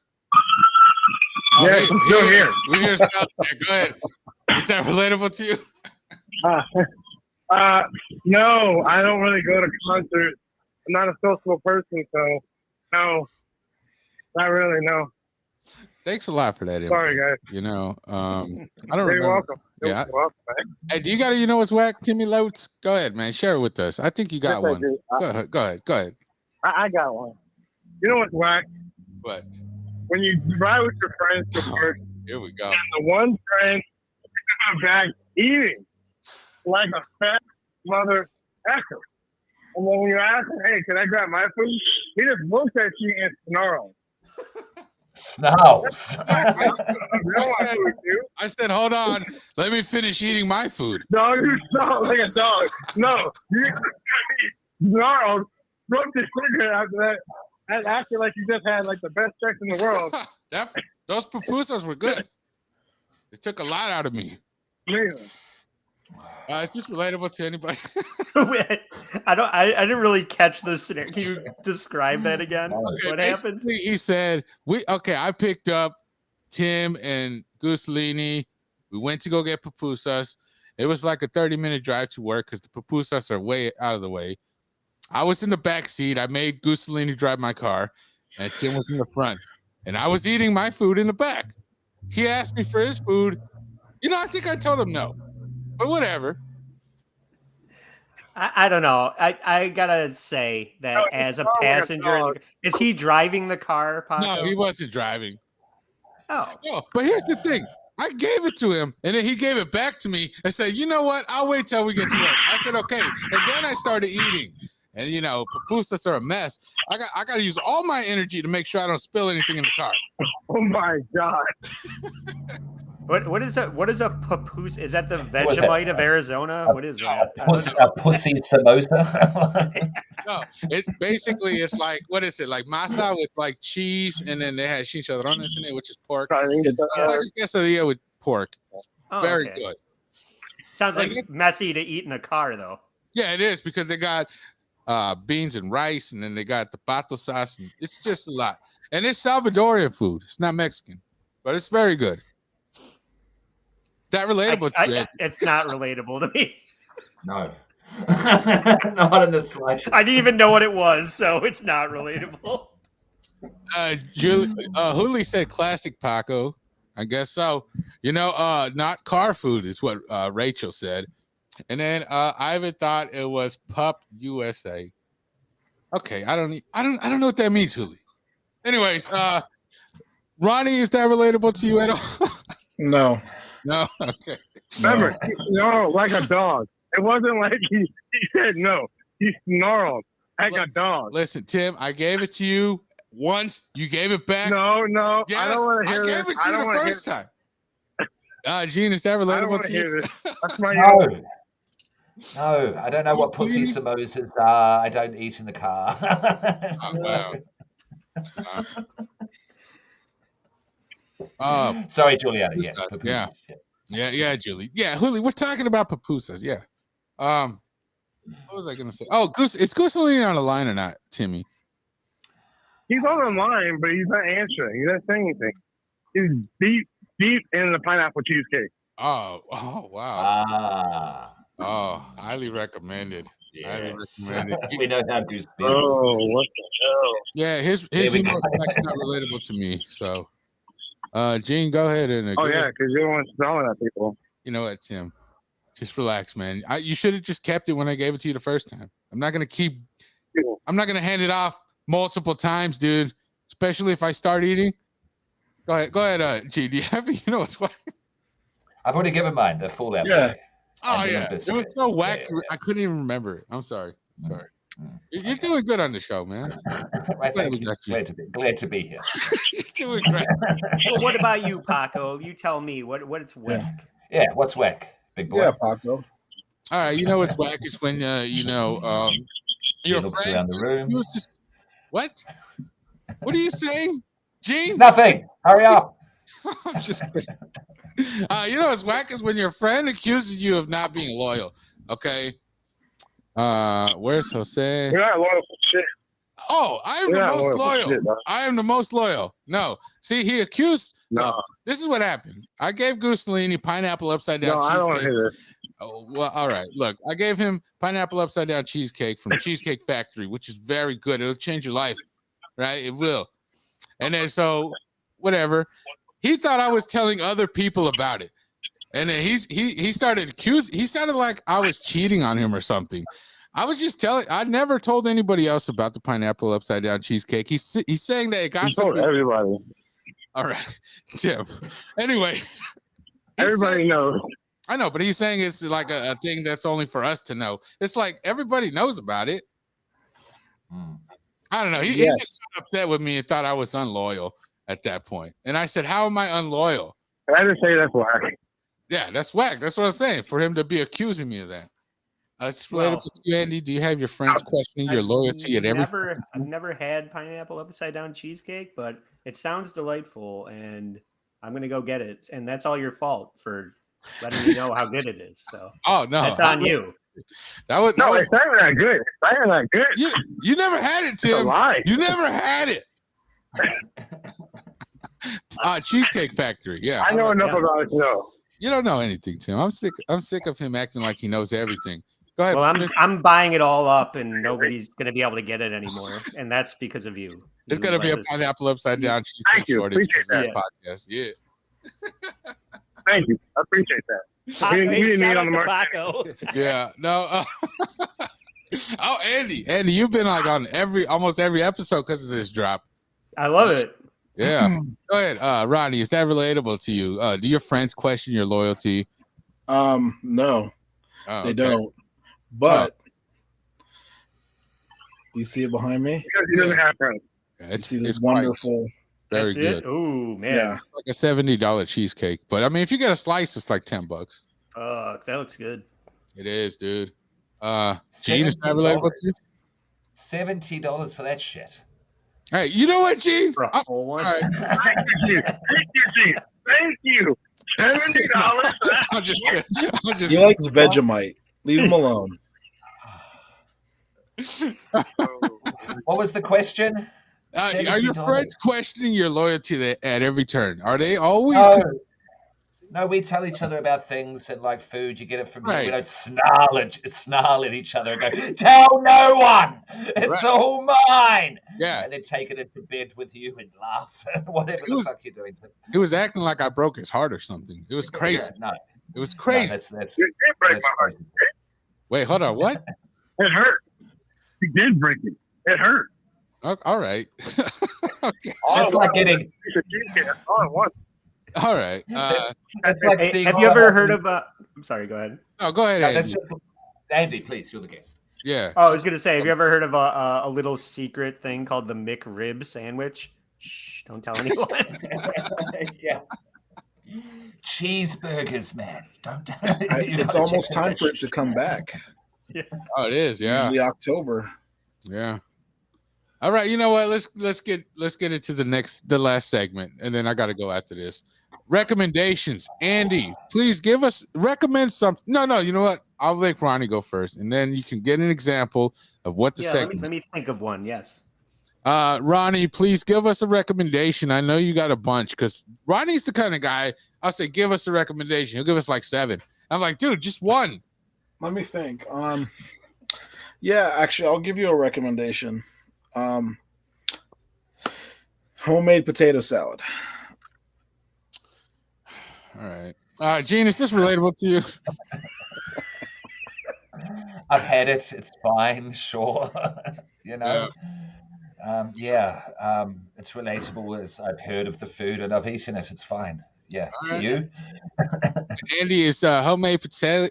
Yes, I'm still he here. is. We hear sound check. Go ahead. Is that relatable to you? No, I don't really go to concerts. I'm not a social person, so no, not really. No, Thanks a lot for that. sorry info. guys. You know, I don't You're remember. welcome. You're Yeah. welcome, man. Hey, do you got you know what's whack, Timmy Lotes? Go ahead, man. Share it with us. I think you got Yes, I one. do. Go ahead. I got one. You know what's whack? But When you ride with your friends to work, here we go. and the one friend is in the back eating like a fat mother effer. And then when you ask him, hey, can I grab my food? He just looks at you and snarls. Snarls. I want food, dude. I said, hold on. Let me finish eating my food. Dog, you snarl like a dog. No, you snarled, broke the cigarette after that, and acted like you just had like the best sex in the world. Those pupusas were good. It took a lot out of me. Man. It's just relatable to anybody. I didn't really catch the scenario. Can you describe that again? Okay, What happened? He said, I picked up Tim and Gooselini. We went to go get pupusas. It was like a 30-minute drive to work because the pupusas are way out of the way. I was in the back seat. I made Gooselini drive my car, and Tim was in the front. And I was eating my food in the back. He asked me for his food. I think I told him no. But whatever. I don't know. I gotta say that as a passenger, is he driving the car, Paco? No, he wasn't driving. Oh. No, but here's the thing. I gave it to him, and then he gave it back to me and said, you know what? I'll wait till we get to work. I said, okay. And then I started eating. And, pupusas are a mess. I got to use all my energy to make sure I don't spill anything in the car. Oh, my God. What is a papoose? Is that the Vegemite of Arizona? What is that? A pussy samosa. No, it's like, what is it? Like masa with like cheese, and then they had chicharrones in it, which is pork. It's like a quesadilla with pork. Oh, Very okay. good. Sounds like messy to eat in a car, though. Yeah, it is, because they got beans and rice, and then they got the pato sauce, and it's just a lot. And it's Salvadorian food. It's not Mexican, but it's very good. Is that relatable to you? It's not relatable to me. No. Not in the slightest. I didn't even know what it was, so it's not relatable. Huli said classic Paco. I guess so. Not car food is what Rachel said. And then Ivan thought it was Pup USA. Okay, I don't know what that means, Huli. Anyways, Ronnie, is that relatable to you at all? No. No. Okay. Remember, he snarled like a dog. It wasn't like he said no. He snarled like a dog. Listen, Tim, I gave it to you once. You gave it back. No. Yes, I don't want to hear this. I gave it to you the first time. Gene, is that relatable to you? That's my No, I don't know what pussy samosas are. I don't eat in the car. Oh, wow. Sorry, Juliana. Yes, Pupusas, pupusas, yeah, Julie. Yeah, Huli, we're talking about pupusas. Yeah. What was I gonna say? Oh, is Gooselini on the line or not, Timmy? He's on the line, but he's not answering. He's not saying anything. He's deep in the pineapple cheesecake. Oh, wow. Ah. Highly recommended. Yes. We know how Goose feels. Oh, what the hell? Yeah, his humor is not relatable to me. So, Gene, go ahead and. Oh yeah, because you don't want to smell at people. You know what, Tim? Just relax, man. You should have just kept it when I gave it to you the first time. I'm not gonna hand it off multiple times, dude. Especially if I start eating. Go ahead, G. Do you have it? What's what? I've already given mine. The full out. Yeah. Oh yeah, it was so wacky. Yeah. I couldn't even remember it. I'm sorry. You're doing good on the show, man. Right, glad to be here. You're doing great. Well, what about you, Paco? You tell me what's whack. Yeah, what's whack, big boy? Yeah, Paco. All right, what's whack is when your friend around the room. What? What are you saying, Gene? Nothing. Hurry up. I'm just kidding. What's whack is when your friend accuses you of not being loyal. Okay. Where's Jose? You're not loyal for shit. Oh, I am the most loyal. I am the most loyal. No. See, he accused. No. This is what happened. I gave Gooselini pineapple upside down cheesecake. I don't want to hear this. Oh, well, all right. Look, I gave him pineapple upside down cheesecake from Cheesecake Factory, which is very good. It'll change your life, right? It will. And then so, whatever. He thought I was telling other people about it. And then he started accusing. He sounded like I was cheating on him or something. I was just telling. I never told anybody else about the pineapple upside down cheesecake. He's saying that it got. He told everybody. All right, Tim. Anyways, everybody knows. I know, but he's saying it's like a thing that's only for us to know. It's like everybody knows about it. I don't know. He got upset with me and thought I was unloyal at that point. And I said, "How am I unloyal?" I just say that's whack. Yeah, that's whack. That's what I'm saying. For him to be accusing me of that. It's relatable to you, Andy. Do you have your friends questioning your loyalty at everything? I've never had pineapple upside down cheesecake, but it sounds delightful, and I'm gonna go get it. And that's all your fault for letting me know how good it is. So Oh no, that's on you. That was No, it's not even that good. It's not even that good. you never had it, It's a Tim. lie. You never had it. Cheesecake Factory. Yeah, I know enough yeah. about it to know. you don't know anything, Tim. I'm sick of him acting like he knows everything. Go ahead. Well, I'm buying it all up, and nobody's going to be able to get it anymore, and that's because of you. It's You gonna be a let this- pineapple upside down cheesecake Thank you. shortage Appreciate for this that. podcast. Yeah. Thank you. I appreciate that. Paco, We hey, didn't need shout on out the to market. Paco. Yeah. No. Oh, Andy, you've been like on almost every episode because of this drop. I love it. Yeah. Go ahead, Ronnie. Is that relatable to you? Do your friends question your loyalty? No, Oh, they okay. don't. But you see it behind me? Because he doesn't have friends. Yeah, You it's see this it's quite wonderful. very That's good. it. Oh man. Yeah. Like a $70 cheesecake, but I mean, if you get a slice, it's like $10. That looks good. It is, dude. Gene, is that relatable to you? $70 for that shit. Hey, you know what, Gene? For a Oh, whole one. all right. Thank you, Chief. Thank you, Chief. Thank you. $70 for that. I'm just kidding. I'm just He likes Vegemite. Leave him alone. What was the question? Are your $70. friends questioning your loyalty at every turn? Are they always? No, we tell each other about things and like food. You get it from here. We Right. don't snarl at each other and go, tell no one. It's Right. all mine. Yeah. And then take it into bed with you and laugh. Whatever the fuck you're doing. He was acting like I broke his heart or something. It was crazy. Yeah, no, It was no, crazy. that's You did break that's my heart. crazy. Wait, hold on. What? It hurt. You did break it. It hurt. All right. Okay. That's like getting. Piece of cheesecake. That's all I want. All right. That's like Hey, seeing. have you ever heard of? I'm sorry. Go ahead. No, go ahead, No, Andy. that's just Andy. Please, you're the guest. Yeah. Oh, I was gonna say, have you ever heard of a little secret thing called the McRib sandwich? Shh! Don't tell anyone. Yeah. Cheeseburgers, man. Don't. It's almost time for it to come back. Oh, it is. Yeah. Usually October. Yeah. All right. You know what? Let's get into the last segment, and then I got to go after this. Recommendations. Andy, please recommend something. No. You know what? I'll make Ronnie go first, and then you can get an example of what the Yeah, segment. let me think of one. Yes. Ronnie, please give us a recommendation. I know you got a bunch because Ronnie's the kind of guy. I'll say, give us a recommendation. He'll give us like 7. I'm like, dude, just one. Let me think. Yeah, actually, I'll give you a recommendation. Homemade potato salad. All right. Gene, is this relatable to you? I've had it. It's fine. Sure. You know. It's relatable. As I've heard of the food and I've eaten it. It's fine. Yeah. All To right. you. Andy, is homemade potato.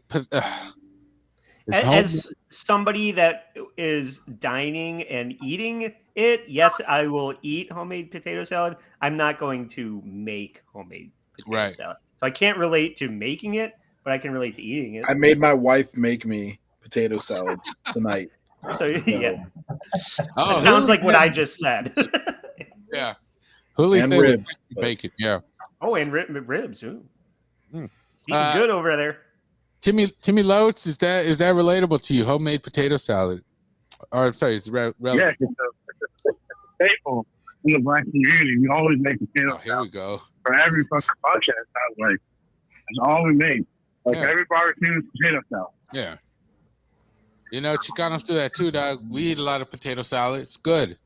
As somebody that is dining and eating it, yes, I will eat homemade potato salad. I'm not going to make homemade potato salad. So I can't relate to making it, but I can relate to eating it. I made my wife make me potato salad tonight. So yeah. Oh, It sounds like what I just said. Yeah. Huli And said ribs. bacon. Yeah. Oh, and ribs. Ooh. Mm. Eating good over there. Timmy Lotes, is that relatable to you? Homemade potato salad. Or I'm sorry, it's relevant. Yeah, it's a staple in the black community. We always make potato Oh, here we go. for every fucking function. It sounds like it's all we make. Like Yeah. every barbecue is potato salad. Yeah. You know, Chicanos do that too, dog. We eat a lot of potato salad. It's good.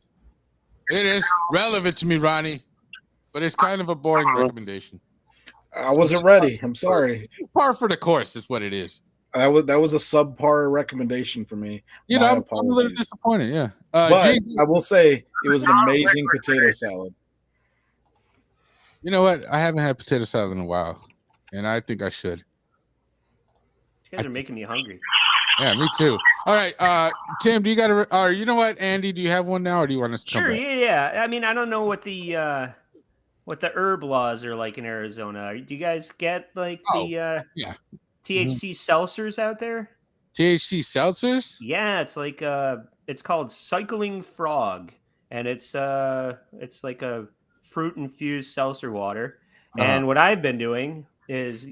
It is relevant to me, Ronnie, but it's kind of a boring recommendation. I wasn't ready. I'm sorry. It's par for the course, is what it is. That was a subpar recommendation for me. You know, My I'm a little apologies. disappointed. Yeah. But Gene, I will say it was an amazing potato salad. you know what? I haven't had potato salad in a while, and I think I should. You guys are making me hungry. Yeah, me too. All right, Tim, do you got to? Or you know what, Andy, do you have one now, or do you want us to come Sure, back? yeah. I mean, I don't know what the herb laws are like in Arizona. Do you guys get like the yeah. THC seltzers out there? THC seltzers? Yeah, it's like it's called Cycling Frog, and it's like a fruit infused seltzer water. And what I've been doing is,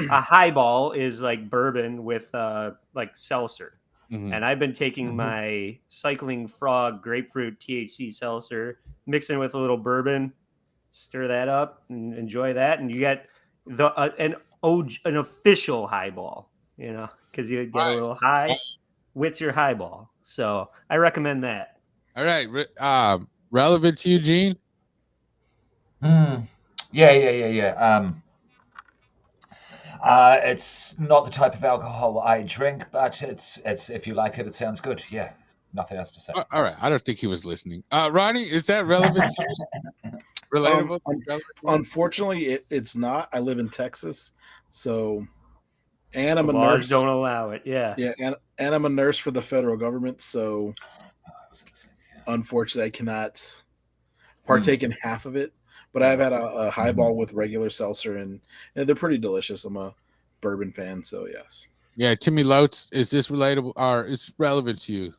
a highball is like bourbon with like seltzer. Mhm. And I've been taking my Cycling Frog grapefruit THC seltzer, mixing with a little bourbon, stir that up, and enjoy that, and you get an official highball, because you get a little high with your highball. So I recommend that. All right. Relevant to Eugene? Yeah. It's not the type of alcohol I drink, but it's if you like it, it sounds good. Yeah, nothing else to say. All right. I don't think he was listening. Ronnie, is that relevant? Relatable? Unfortunately, it's not. I live in Texas, so and I'm The a laws nurse. don't allow it. Yeah. And I'm a nurse for the federal government, so unfortunately, I cannot partake in half of it. But I've had a highball with regular seltzer, and they're pretty delicious. I'm a bourbon fan, so yes. Yeah, Timmy Lotes, is this relatable or is relevant to you?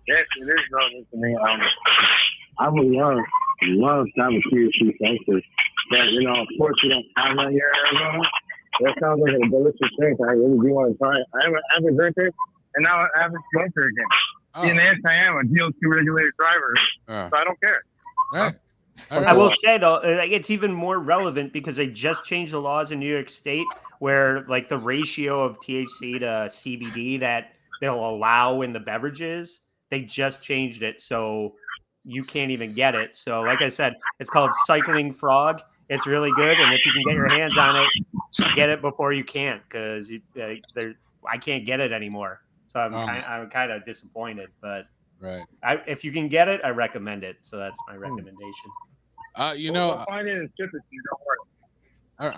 Yes, it is relevant to me. I would love to have a THC seltzer, but of course, we don't have that here in Arizona. That sounds like a delicious drink. I really do want to try it. I haven't drank it, and now I haven't smoked it again. Being I am a DO2 regulated driver, so I don't care. All right. I will say though, it's even more relevant because they just changed the laws in New York State where like the ratio of THC to CBD that they'll allow in the beverages, they just changed it so you can't even get it. So like I said, it's called Cycling Frog. It's really good, and if you can get your hands on it, get it before you can't, because I can't get it anymore. So I'm kind of disappointed, but right. If you can get it, I recommend it. So that's my recommendation. We'll find it and ship it to you. Don't worry.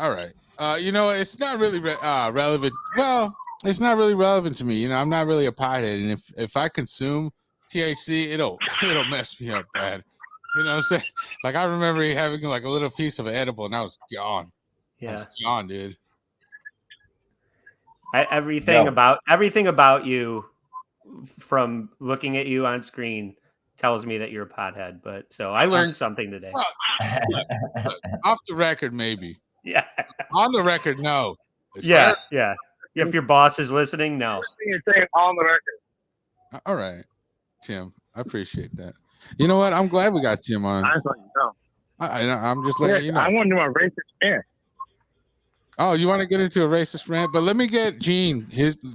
All right. It's not really relevant. Well, it's not really relevant to me. I'm not really a pothead, and if I consume THC, it'll mess me up bad. You know what I'm saying? Like I remember having like a little piece of an edible, and I was gone. Yeah, I was gone, dude. Everything about you, from looking at you on screen, tells me that you're a pothead. But so I learned something today. Look, off the record, maybe. Yeah. On the record, no. Yeah. If your boss is listening, no. You're saying on the record. All right, Tim. I appreciate that. You know what? I'm glad we got Tim on. I thought you know. I'm just letting you know. I want to do a racist rant. Oh, you want to get into a racist rant? But let me get Gene.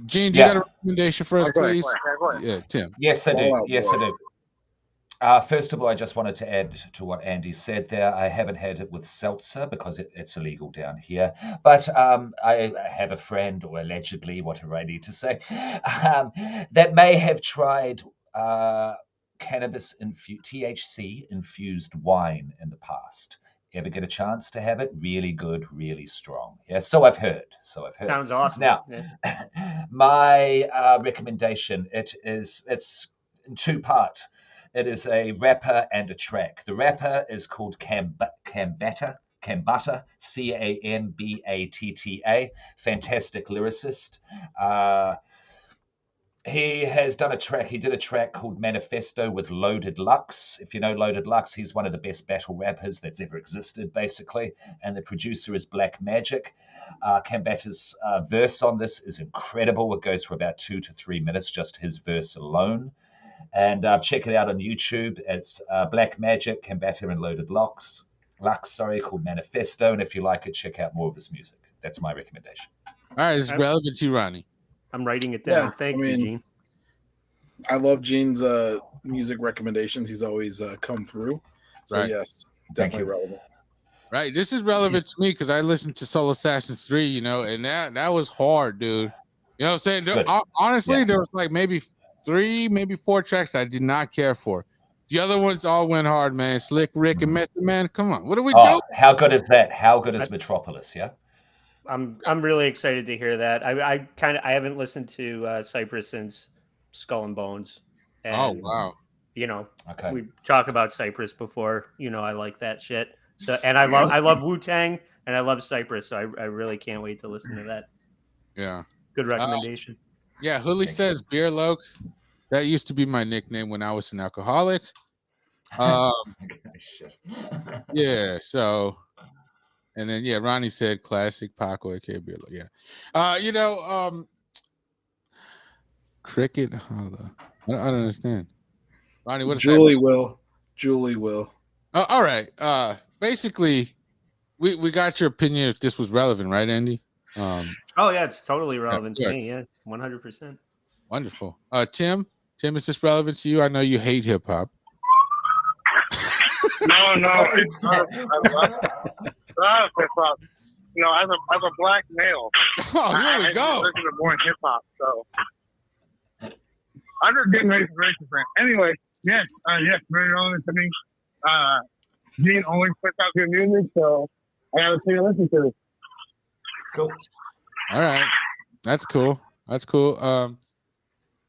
Gene, do you got a recommendation for us, please? Yeah, Tim. Yes, I do. First of all, I just wanted to add to what Andy said there. I haven't had it with seltzer because it's illegal down here. But I have a friend, or allegedly, whatever I need to say, that may have tried cannabis THC infused wine in the past. Ever get a chance to have it? Really good, really strong. Yeah, so I've heard. Sounds awesome. Now, my recommendation, it's in two-part. It is a rapper and a track. The rapper is called Cambatta, Cambatta, fantastic lyricist. He has done a track. He did a track called Manifesto with Loaded Lux. If you know Loaded Lux, he's one of the best battle rappers that's ever existed, basically. And the producer is Black Magic. Cambatta's verse on this is incredible. It goes for about 2 to 3 minutes, just his verse alone. And check it out on YouTube. It's Black Magic, Cambatta, and Loaded Lux, called Manifesto. And if you like it, check out more of his music. That's my recommendation. All right, it's relevant to you, Ronnie. I'm writing it down. Thank you, Gene. I love Gene's music recommendations. He's always come through. So yes, definitely relevant. Right. This is relevant to me because I listened to Soul Assassins 3, and that was hard, dude. You know what I'm saying? Honestly, there was like maybe 3, maybe 4 tracks I did not care for. The other ones all went hard, man. Slick Rick and Method Man. Come on. What are we doing? How good is that? How good is Metropolis? Yeah. I'm really excited to hear that. I haven't listened to Cypress since Skull and Bones. And, oh wow! We talk about Cypress before. I like that shit. So and I love Wu-Tang and I love Cypress. So I really can't wait to listen to that. Yeah, good recommendation. Yeah, Hooli says Beer Loke. That used to be my nickname when I was an alcoholic. Yeah, so And then Ronnie said classic Paco, aka Billo. Yeah. Cricket. Hold on. I don't understand. Ronnie, what is that? Julie will. All right. Basically, we got your opinion if this was relevant, right, Andy? Oh yeah, it's totally relevant to me. Yeah, 100%. Wonderful. Tim, is this relevant to you? I know you hate hip hop. No, it's not. I love hip hop. You know, as a black male, Oh, here we go. Listen to more hip hop, so I'm just getting ready for racing fan. Anyway, yes, very relevant to me. Gene always puts out good music, so I gotta take a listen to it. Cool. All right. That's cool.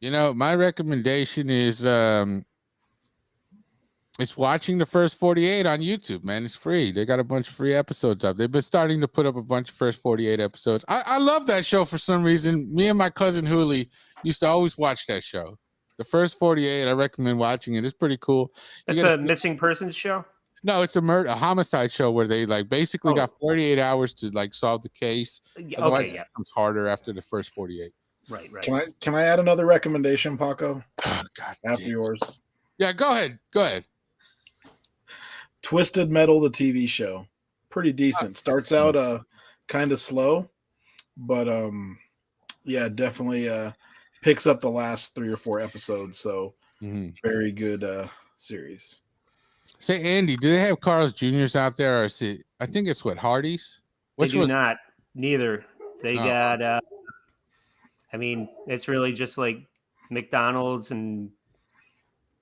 My recommendation is it's watching the first 48 on YouTube, man. It's free. They got a bunch of free episodes up. They've been starting to put up a bunch of first 48 episodes. I love that show for some reason. Me and my cousin Huli used to always watch that show. The first 48, I recommend watching it. It's pretty cool. It's a missing persons show? No, it's a homicide show where they basically got 48 hours to solve the case. Otherwise, it becomes harder after the first 48. Right. Can I add another recommendation, Paco? Oh, God, after yours. Yeah, go ahead. Twisted Metal, the TV show, pretty decent. Starts out kind of slow, but definitely picks up the last 3 or 4 episodes. So very good series. Say, Andy, do they have Carl's Juniors out there, or is it? I think it's Hardee's. They do not. Neither. They got. It's really just like McDonald's and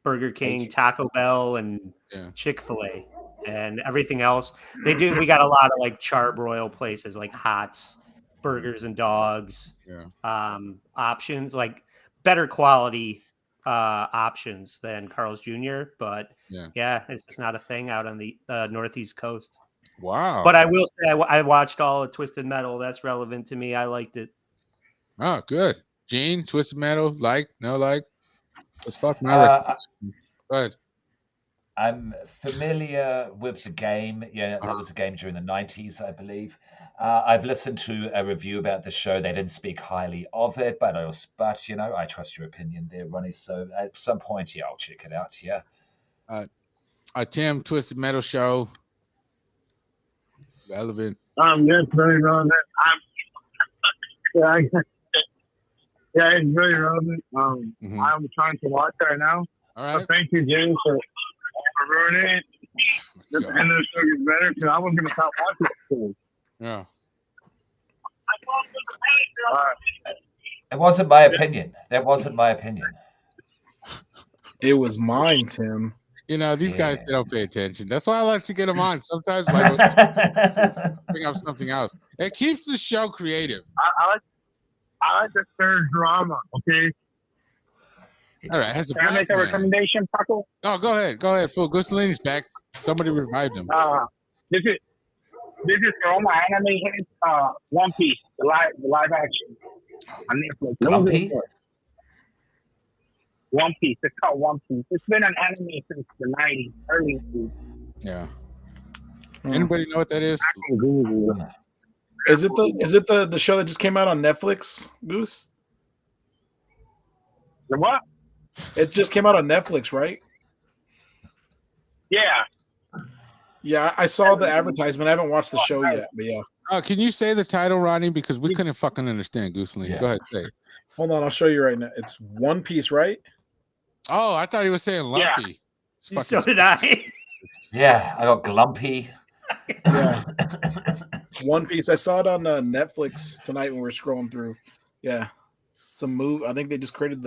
Burger King, Taco Bell, and Chick-fil-A, and everything else. They do. We got a lot of charbroil places like Hots, Burgers and Dogs, options, like better quality options than Carl's Jr. But it's just not a thing out on the Northeast coast. Wow. But I will say I watched all of Twisted Metal. That's relevant to me. I liked it. Oh, good. Gene, Twisted Metal, no like? Let's fuck my Go ahead. I'm familiar with the game. Yeah, that was a game during the 90s, I believe. I've listened to a review about the show. They didn't speak highly of it, but I trust your opinion there, Ronnie. So at some point, I'll check it out. Yeah. Tim, Twisted Metal show. Relevant. Yes, very relevant. It's very relevant. I'm trying to watch right now. All right. So thank you, James, for ruining it. Just the end of the show gets better because I was going to stop watching it soon. Yeah. It wasn't my opinion. That wasn't my opinion. It was mine, Tim. These guys, they don't pay attention. That's why I like to get them on. Sometimes I bring up something else. It keeps the show creative. I like the third drama, okay? All right. Can I make a recommendation, Paco? Oh, go ahead. Phil Gussolini's back. Somebody revived him. This is for all my anime heads. One Piece, the live action on Netflix. Lumpy? One Piece. It's called One Piece. It's been an anime since the 90s, early 90s. Yeah. Anybody know what that is? Is it the show that just came out on Netflix, Goose? The what? It just came out on Netflix, right? Yeah. Yeah, I saw the advertisement. I haven't watched the show yet, but yeah. Can you say the title, Ronnie? Because we couldn't fucking understand Gooseling. Go ahead, say it. Hold on, I'll show you right now. It's One Piece, right? Oh, I thought he was saying Lumpy. Yeah. So did I. Yeah, I got Glumpy. Yeah. One Piece. I saw it on Netflix tonight when we were scrolling through. Yeah. It's a movie. I think they just made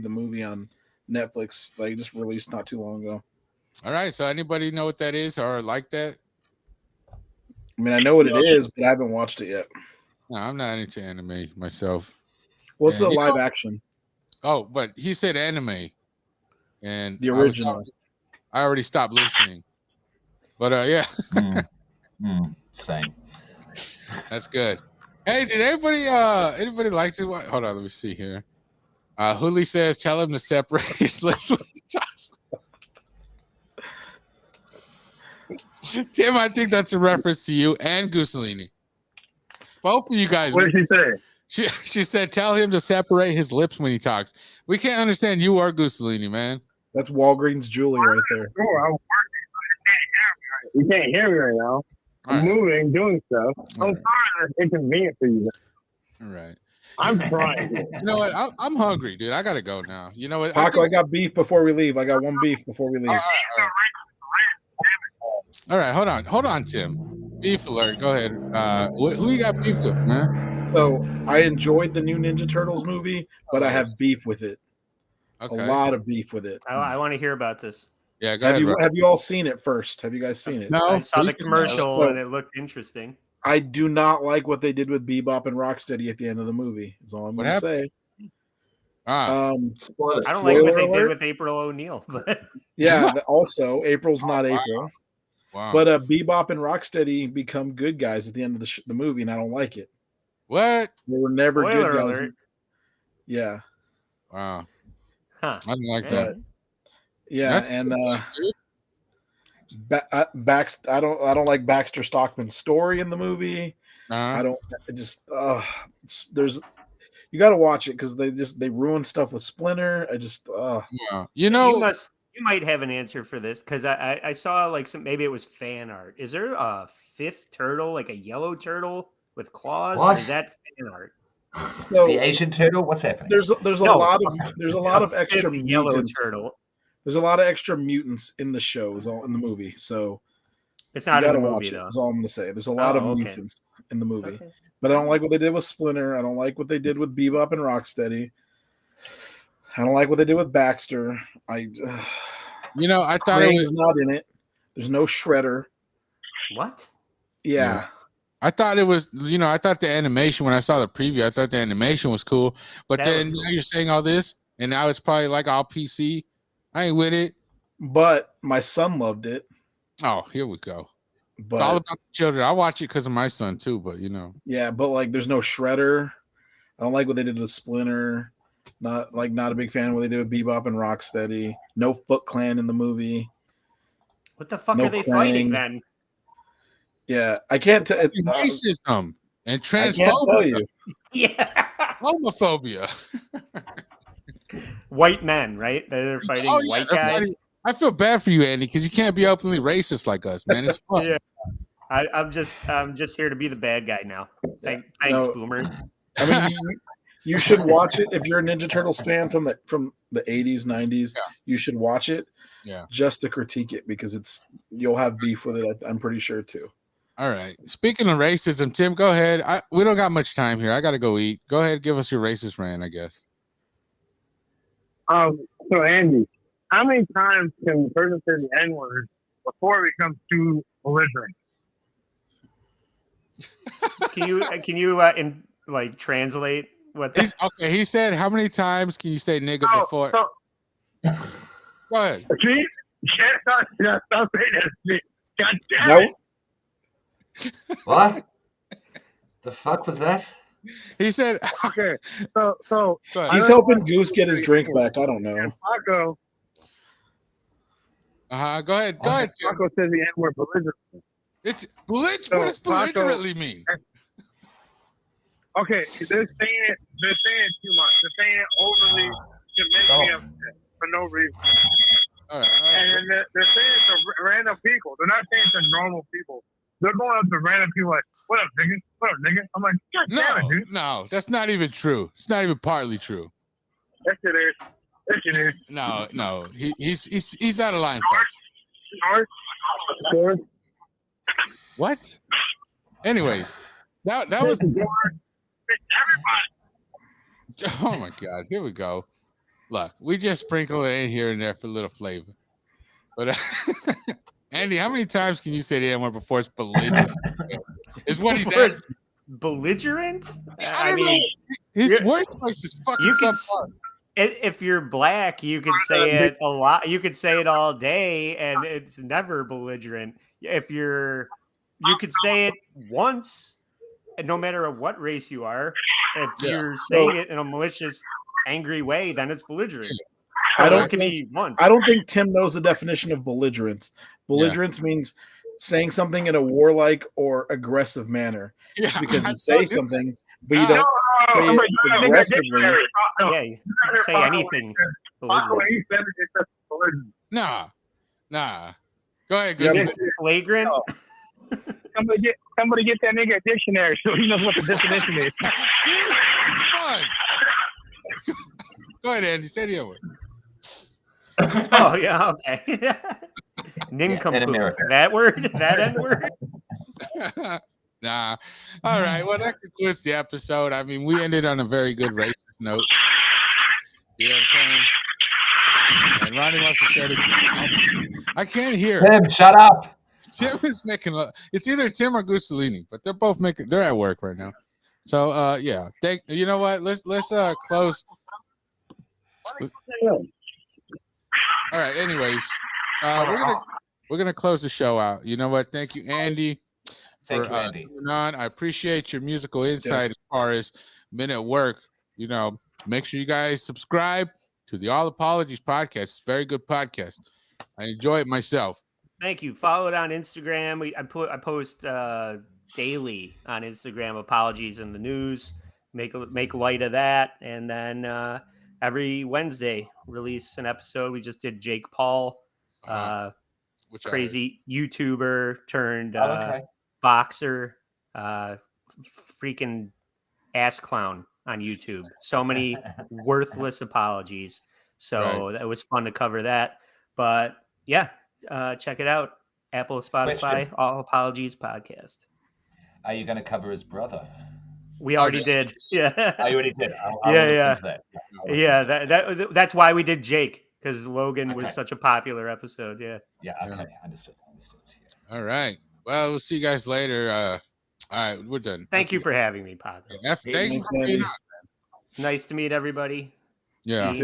the movie on Netflix. They just released not too long ago. All right. So anybody know what that is or like that? I mean, I know what it is, but I haven't watched it yet. No, I'm not into anime myself. What's a live action? Oh, but he said anime. And the original. I already stopped listening. But yeah. Same. That's good. Hey, did anybody like to watch? Hold on, let me see here. Huli says, tell him to separate his lips with the toss. Tim, I think that's a reference to you and Gussolini. Both of you guys. What did she say? She said, tell him to separate his lips when he talks. We can't understand you or Gussolini, man. That's Walgreens Julie right there. Sure, I'm working. You can't hear me right now. I'm moving, doing stuff. I'm sorry that's inconvenient for you. All right. I'm trying. You know what? I'm hungry, dude. I gotta go now. You know what? Paco, I got beef before we leave. I got one beef before we leave. All right, hold on, Tim. Beef alert. Go ahead. Who you got beef with, man? So I enjoyed the new Ninja Turtles movie, but I have beef with it. Okay. A lot of beef with it. I want to hear about this. Yeah, go ahead. Have you all seen it first? Have you guys seen it? No, I saw the commercial and it looked interesting. I do not like what they did with Bebop and Rocksteady at the end of the movie. Is all I'm going to say. I don't like what they did with April O'Neil, but yeah. Also, April's not April. Wow. But Bebop and Rocksteady become good guys at the end of the movie, and I don't like it. What? They were never Spoiler good guys. alert. Yeah. Wow. Huh. I don't like that. Yeah, That's and I don't like Baxter Stockman's story in the movie. I don't. It just you got to watch it because they ruin stuff with Splinter. I just yeah. You know, you might have an answer for this because I saw like maybe it was fan art. Is there a fifth turtle, like a yellow turtle with claws? What? Or is that fan art? So, the Asian turtle? What's happening? There's a lot of extra yellow mutants. turtle. There's a lot of extra mutants in the show, in the movie. So it's not in the movie, watch it. though. That's all I'm going to say. There's a lot of mutants in the movie. Okay. But I don't like what they did with Splinter. I don't like what they did with Bebop and Rocksteady. I don't like what they did with Baxter. I thought it was not in it. There's no Shredder. What? Yeah. I thought it was, I thought the animation, when I saw the preview, I thought the animation was cool. But then now you're saying all this, and now it's probably like all PC. I ain't with it. But my son loved it. Oh, here we go. But it's all about the children. I watch it because of my son too, but Yeah, but like there's no Shredder. I don't like what they did with Splinter. Not a big fan of what they did with Bebop and Rocksteady. No Foot Clan in the movie. What the fuck are they fighting then? Yeah, I can't tell. Racism and transphobia. I can't tell you. Yeah. Homophobia. White men, right? They're fighting white guys. I feel bad for you, Andy, because you can't be openly racist like us, man. It's fun. Yeah. I'm just here to be the bad guy now. Thanks, Boomer. I mean, you should watch it if you're a Ninja Turtles fan from the 80s, 90s. Yeah. You should watch it, just to critique it because you'll have beef with it. I'm pretty sure too. All right. Speaking of racism, Tim, go ahead. We don't got much time here. I got to go eat. Go ahead, give us your racist rant, I guess. So Andy, how many times can the person say the N-word before it becomes too belligerent? Can you translate what? Okay, he said, how many times can you say nigga before? Go ahead. See? Stop saying that. God damn it. What? The fuck was that? He said, okay. So he's helping Goose get his drink back. I don't know. Paco. Go ahead. Paco says the N-word belligerent. It's what does belligerently mean? Okay, they're saying it too much. They're saying it overly to make me upset for no reason. All right. And they're saying it to random people. They're not saying it to normal people. They're going up to random people like, what up, nigga? What up, nigga? I'm like, God damn it, dude. No, that's not even true. It's not even partly true. Yes, it is. Yes, it is. No. He's out of line, folks. George? What? Anyways, that was. Everybody. Oh my God! Here we go. Look, we just sprinkle it in here and there for a little flavor. But Andy, how many times can you say the N-word before it's belligerent? Is what he's asking. Belligerent? I mean, his word choice is fucking something. If you're black, you could say it a lot. You could say it all day, and it's never belligerent. You could say it once, and no matter what race you are, if you're saying it in a malicious, angry way, then it's belligerent. I don't think Tim knows the definition of belligerence. Belligerence means saying something in a warlike or aggressive manner. Just because you say something, but you don't say it aggressively. Yeah, you can say anything. Nah. Go ahead, Yeah, Goose. flagrant. Somebody get that nigga a dictionary so he knows what the definition is. Fun. Go ahead, Andy. Say the other word. Oh yeah, okay. Nincompoop. America. That word, that N word. Nah. All right. Well, that concludes the episode. I mean, we ended on a very good racist note. You know what I'm saying? And Ronnie wants to share this. I can't hear. Tim, shut up. Tim is making. It's either Tim or Gussolini, but they're both making. They're at work right now. So, yeah. You know what? Let's close. All right. Anyways, we're gonna close the show out. You know what? Thank you, Andy, for coming on. I appreciate your musical insight as far as men at work. You know, make sure you guys subscribe to the All Apologies podcast. It's a very good podcast. I enjoy it myself. Thank you. Follow it on Instagram. I post daily on Instagram. Apologies in the news. Make light of that, and then every Wednesday release an episode. We just did Jake Paul, crazy YouTuber turned boxer, freaking ass clown on YouTube. So many worthless apologies. So that was fun to cover that. But yeah, check it out. Apple, Spotify, All Apologies podcast. Are you going to cover his brother? We already did. Yeah. I already did. I'll listen to that. Yeah, that's why we did Jake, because Logan was such a popular episode. Yeah. Yeah. Okay. Understood. Yeah. All right. Well, we'll see you guys later. All right, we're done. Thank you for having me, Paco. Thank you for being on. Nice to meet everybody. Yeah.